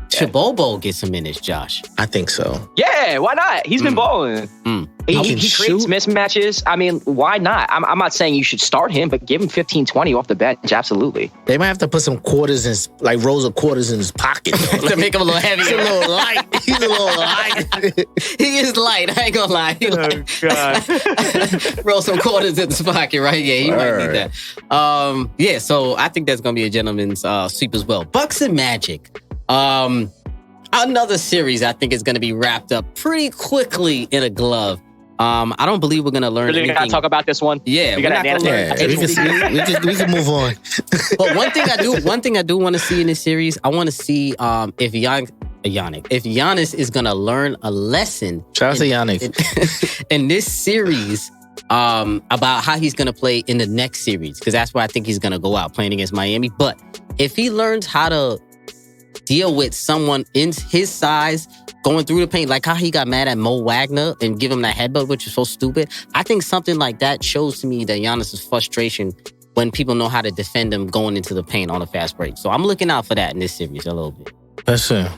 Should Bobo get some minutes, Josh? I think so. Yeah, why not? He's been balling. He creates mismatches. I mean, why not? I'm not saying you should start him, but give him 15, 20 off the bench. Absolutely. They might have to put some quarters in, like rows of quarters in his pocket. To make him a little heavy. He's a little light. He's a little light. He is light. I ain't gonna lie. God. Roll some quarters in his pocket, right? Yeah, he might need that. So I think that's gonna be a gentleman's sweep as well. Bucks and Magic. Another series I think is going to be wrapped up pretty quickly in a glove. I don't believe we're going to learn anything. Really got to talk about this one? Yeah, we're not going to learn. We can move on. But one thing I do want to see in this series, I want to see if Giannis is going to learn a lesson. Shout out to Giannis. In this series about how he's going to play in the next series, because that's where I think he's going to go out playing against Miami. But if he learns how to deal with someone in his size going through the paint, like how he got mad at Mo Wagner and give him that headbutt, which is so stupid. I think something like that shows to me that Giannis' frustration when people know how to defend him going into the paint on a fast break. So I'm looking out for that in this series a little bit. Listen,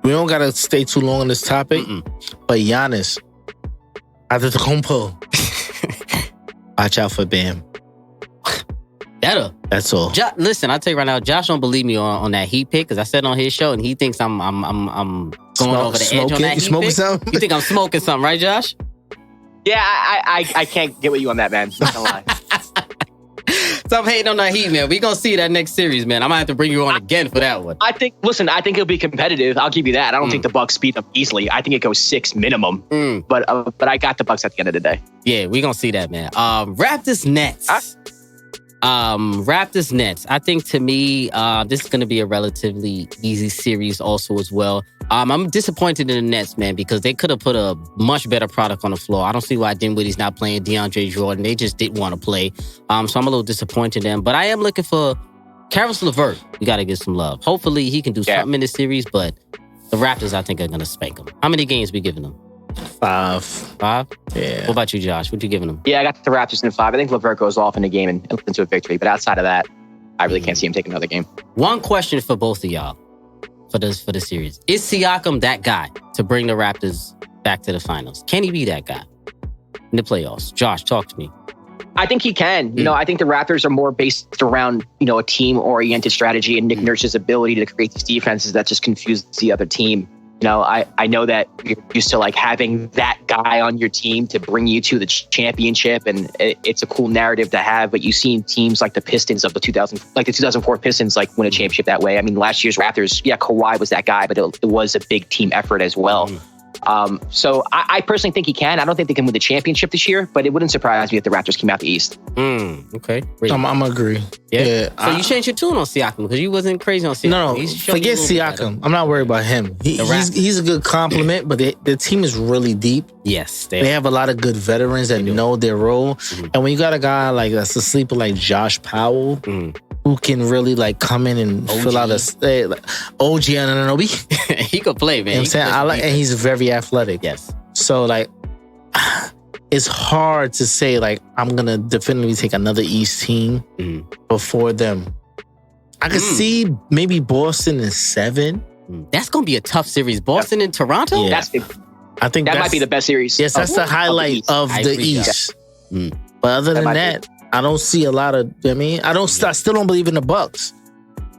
we don't got to stay too long on this topic, but Giannis, Antetokounmpo, watch out for Bam. Better. That's all. Listen, I'll tell you right now, Josh don't believe me on that Heat pick because I said on his show and he thinks I'm going over the edge on that Heat pick. Something? You think I'm smoking something, right, Josh? Yeah, I can't get with you on that, man. Not gonna lie. Stop hating on that Heat, man. We gonna see that next series, man. I'm gonna have to bring you on again for that one. I think it'll be competitive. I'll give you that. I don't think the Bucks beat them easily. I think it goes 6 minimum. But I got the Bucks at the end of the day. Yeah, we gonna see that, man. Raptors Nets. Raptors Nets. I think to me, this is going to be a relatively easy series also as well. I'm disappointed in the Nets, man, because they could have put a much better product on the floor. I don't see why Dinwiddie's not playing, DeAndre Jordan. They just didn't want to play. So I'm a little disappointed in them. But I am looking for Karis LeVert. We got to get some love. Hopefully he can do something in this series, but the Raptors, I think, are going to spank them. How many games we giving them? 5. 5? Yeah. What about you, Josh? What you giving them? Yeah, I got the Raptors in 5. I think LeVert goes off in the game and into a victory. But outside of that, I really can't see him taking another game. One question for both of y'all for the series. Is Siakam that guy to bring the Raptors back to the finals? Can he be that guy in the playoffs? Josh, talk to me. I think he can. You know, I think the Raptors are more based around, a team-oriented strategy and Nick Nurse's ability to create these defenses that just confuse the other team. I know that you're used to like having that guy on your team to bring you to the championship, and it's a cool narrative to have. But you've seen teams like the Pistons of the 2004 Pistons like win a championship that way. I mean, last year's Raptors, Kawhi was that guy, but it was a big team effort as well. So I personally think he can. I don't think they can win the championship this year, but it wouldn't surprise me if the Raptors came out the East. Okay. I'm agree. Yeah. So you changed your tune on Siakam because you wasn't crazy on Siakam. No, forget Siakam. I'm not worried about him. He's a good compliment, but the team is really deep. Yes. They have a lot of good veterans that know their role. And when you got a guy like that's a sleeper like Josh Powell, who can really like come in and fill out OG Anunoby. He could play, man. You know what I'm saying? And he's very athletic. Yes. So like it's hard to say like I'm gonna definitively take another East team before them. I could see maybe Boston in 7. That's gonna be a tough series. Boston and Toronto? Yeah. I think that might be the best series. Yes, that's the highlight of the East. But other than that, I don't see a lot of. I still don't believe in the Bucks.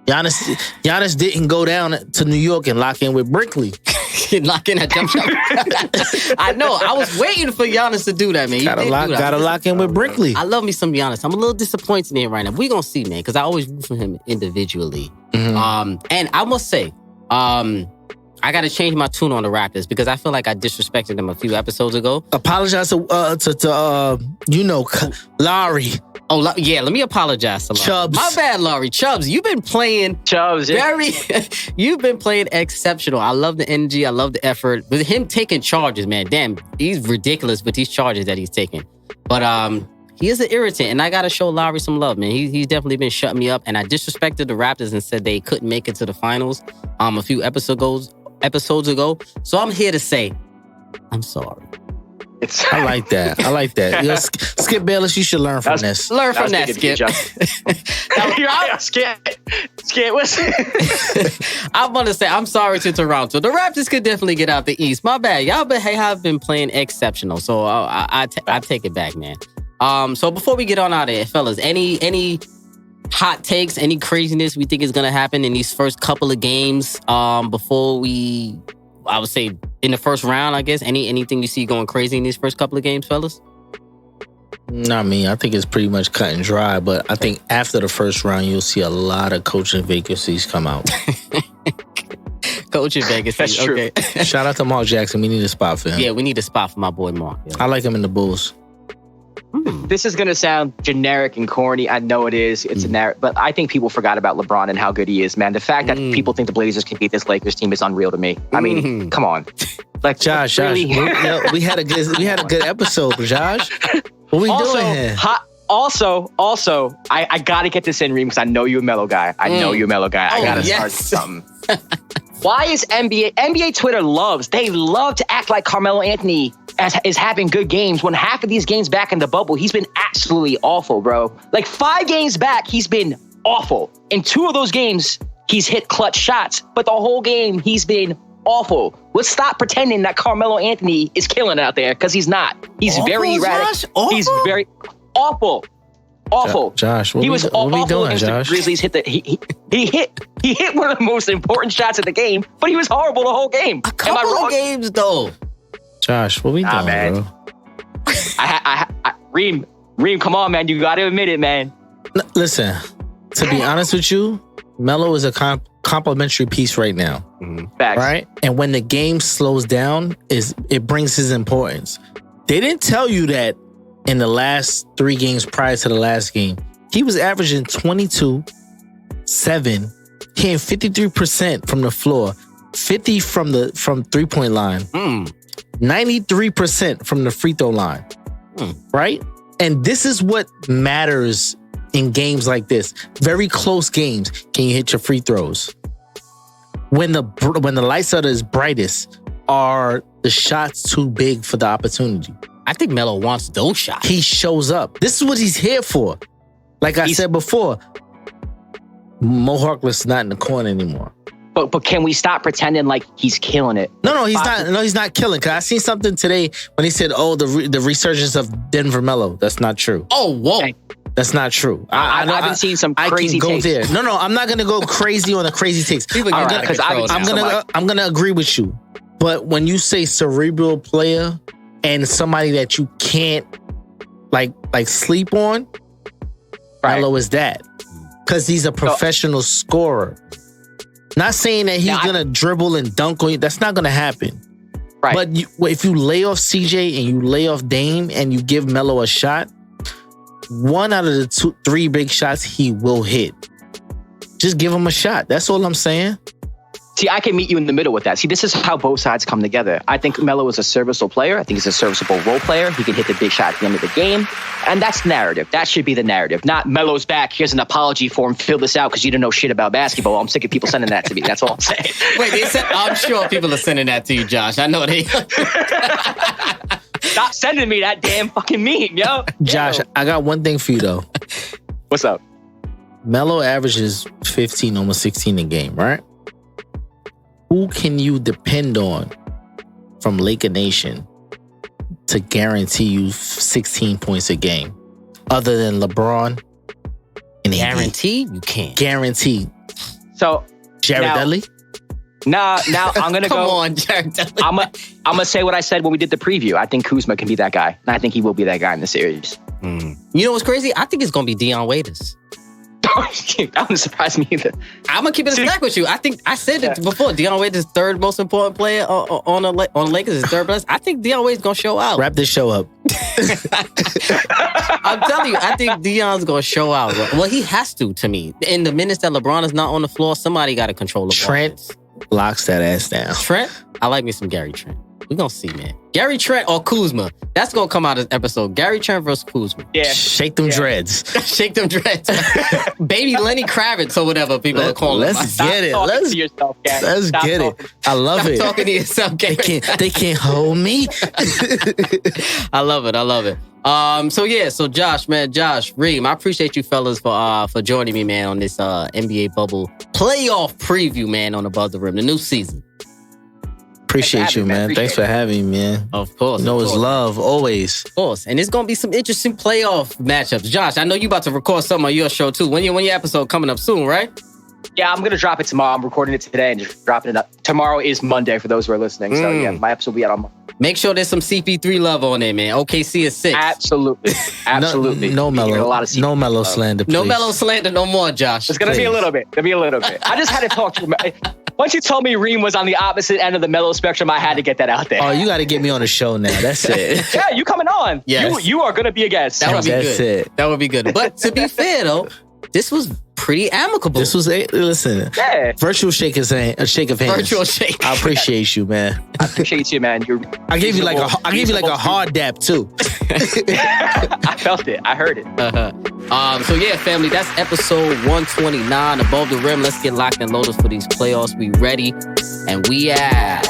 Giannis didn't go down to New York and lock in with Brinkley. Lock in that jump shot. I know. I was waiting for Giannis to do that, man. Gotta lock in with Brinkley. I love me some Giannis. I'm a little disappointed in him right now. We're gonna see, man, because I always root for him individually. And I must say, I got to change my tune on the Raptors because I feel like I disrespected them a few episodes ago. Apologize to Larry. Oh, yeah, let me apologize to Larry. Chubbs. My bad, Larry. Chubbs, you've been playing you've been playing exceptional. I love the energy. I love the effort. With him taking charges, man, damn, he's ridiculous with these charges that he's taking. But he is an irritant, and I got to show Larry some love, man. He's definitely been shutting me up, and I disrespected the Raptors and said they couldn't make it to the finals a few episodes ago. So I'm here to say, I'm sorry. I like that. Skip Bayless, you should learn from this. Learn from that, Skip. Skip, listen. I'm going to say, I'm sorry to Toronto. The Raptors could definitely get out the East. My bad. Y'all have been playing exceptional. So I take it back, man. So before we get on out of here, fellas, any hot takes, any craziness we think is going to happen in these first couple of games before I would say in the first round, I guess? Anything you see going crazy in these first couple of games, fellas? Not me. I think it's pretty much cut and dry, but I think after the first round, you'll see a lot of coaching vacancies come out. Coaching vacancies, That's true. Okay. Shout out to Mark Jackson. We need a spot for him. Yeah, we need a spot for my boy Mark. Yeah. I like him in the Bulls. This is going to sound generic and corny. I know it is. It's a narrative, but I think people forgot about LeBron and how good he is, man. The fact that people think the Blazers can beat this Lakers team is unreal to me. I mean, come on. Like Josh, really? we had a good episode, Josh. What we doing here? Also, I got to get this in, Reem, because I know you're a mellow guy. I got to start something. Why is NBA Twitter they love to act like Carmelo Anthony is having good games when half of these games back in the bubble, he's been absolutely awful, bro. Like 5 games back, he's been awful. In 2 of those games, he's hit clutch shots, but the whole game, he's been awful. Let's stop pretending that Carmelo Anthony is killing it out there, because he's not. He's very erratic. He's very awful. Awful. Josh, what he was what we doing, against Josh? the Grizzlies. He hit one of the most important shots of the game, but he was horrible the whole game. A couple of games, though. Josh, what we doing, man? Bro? Reem, come on, man. You got to admit it, man. Listen, to be honest with you, Melo is a complimentary piece right now. Facts. Right? And when the game slows down, it brings his importance. They didn't tell you that in the last 3 games prior to the last game. He was averaging 22, 7, hitting 53% from the floor, 50 from 3-point line, 93% from the free throw line. Right? And this is what matters in games like this. Very close games. Can you hit your free throws? When the lights are his brightest, are the shots too big for the opportunity? I think Melo wants those shots. He shows up. This is what he's here for. Like I said before, Mo Harkless is not in the corner anymore. But can we stop pretending like he's killing it? No, he's not. No, he's not killing. Cause I seen something today when he said, "Oh, the resurgence of Denver Melo." That's not true. Oh, whoa. Okay. That's not true. I've been seeing some crazy I can go takes. there. No, I'm not gonna go crazy on the crazy takes. I'm gonna agree with you. But when you say cerebral player and somebody that you can't like sleep on, Right. Melo is that. Because he's a professional scorer. Not saying that he's gonna dribble and dunk on you. That's not gonna happen. Right. But if you lay off CJ and you lay off Dame and you give Melo a shot, 1 out of the 3 big shots he will hit. Just give him a shot. That's all I'm saying. See, I can meet you in the middle with that. See, this is how both sides come together. I think Melo is a serviceable player. I think he's a serviceable role player. He can hit the big shot at the end of the game. And that's the narrative. That should be the narrative. Not Melo's back. Here's an apology form. Fill this out because you didn't know shit about basketball. I'm sick of people sending that to me. That's all I'm saying. Wait, I'm sure people are sending that to you, Josh. I know they. Stop sending me that damn fucking meme, yo. Josh, I got one thing for you, though. What's up? Melo averages 15, almost 16 a game, right? Who can you depend on from Laker Nation to guarantee you 16 points a game? Other than LeBron and Guarantee? You can't. Guaranteed. So, Jared Dudley? Now I'm going to go. Come on, Jared Dudley. I'm going to say what I said when we did the preview. I think Kuzma can be that guy. And I think he will be that guy in the series. You know what's crazy? I think it's going to be Dion Waiters. That wouldn't surprise me either. I'm gonna keep it a stack with you. I think I said it before. Dion Waiters is third most important player on the Lakers. Is third best. I think Dion Waiters gonna show out. Wrap this show up. I'm telling you, I think Dion's gonna show out. Bro. Well, he has to me. In the minutes that LeBron is not on the floor, somebody got to control LeBron. Trent locks that ass down. Trent, I like me some Gary Trent. We're gonna see, man. Gary Trent or Kuzma. That's gonna come out of this episode. Gary Trent versus Kuzma. Yeah. Shake them dreads. Shake them dreads. Baby Lenny Kravitz or whatever people are calling him. Let's get it. Let's get it. I love it. Talking to yourself, Gary. They can't hold me. I love it. So Josh, Reem, I appreciate you fellas for joining me, man, on this NBA bubble playoff preview, man, on Above the Rim, the new season. Appreciate you, man. Thanks for having me, man. Of course. It's love, always. Of course. And it's going to be some interesting playoff matchups. Josh, I know you about to record something on your show, too. When your episode coming up soon, right? Yeah, I'm going to drop it tomorrow. I'm recording it today and just dropping it up. Tomorrow is Monday for those who are listening. So, yeah, my episode will be out on Monday. Make sure there's some CP3 love on there, man. OKC is 6. Absolutely. No Melo. No Melo slander, please. No Melo slander no more, Josh. It's going to be a little bit. I just had to talk to him. Once you told me Reem was on the opposite end of the Melo spectrum, I had to get that out there. Oh, you got to get me on the show now. That's it. Yeah, you coming on. Yes. You are going to be a guest. That would be That's good. it. That would be good. But to be fair, though, this was pretty amicable. Listen. Yeah. Virtual shake of hands. Virtual shake. I appreciate you, man. I appreciate you too, man. I gave you like a hard dap too. I felt it. I heard it. So yeah, family, that's episode 129 Above the Rim. Let's get locked and loaded for these playoffs. We ready, and we out.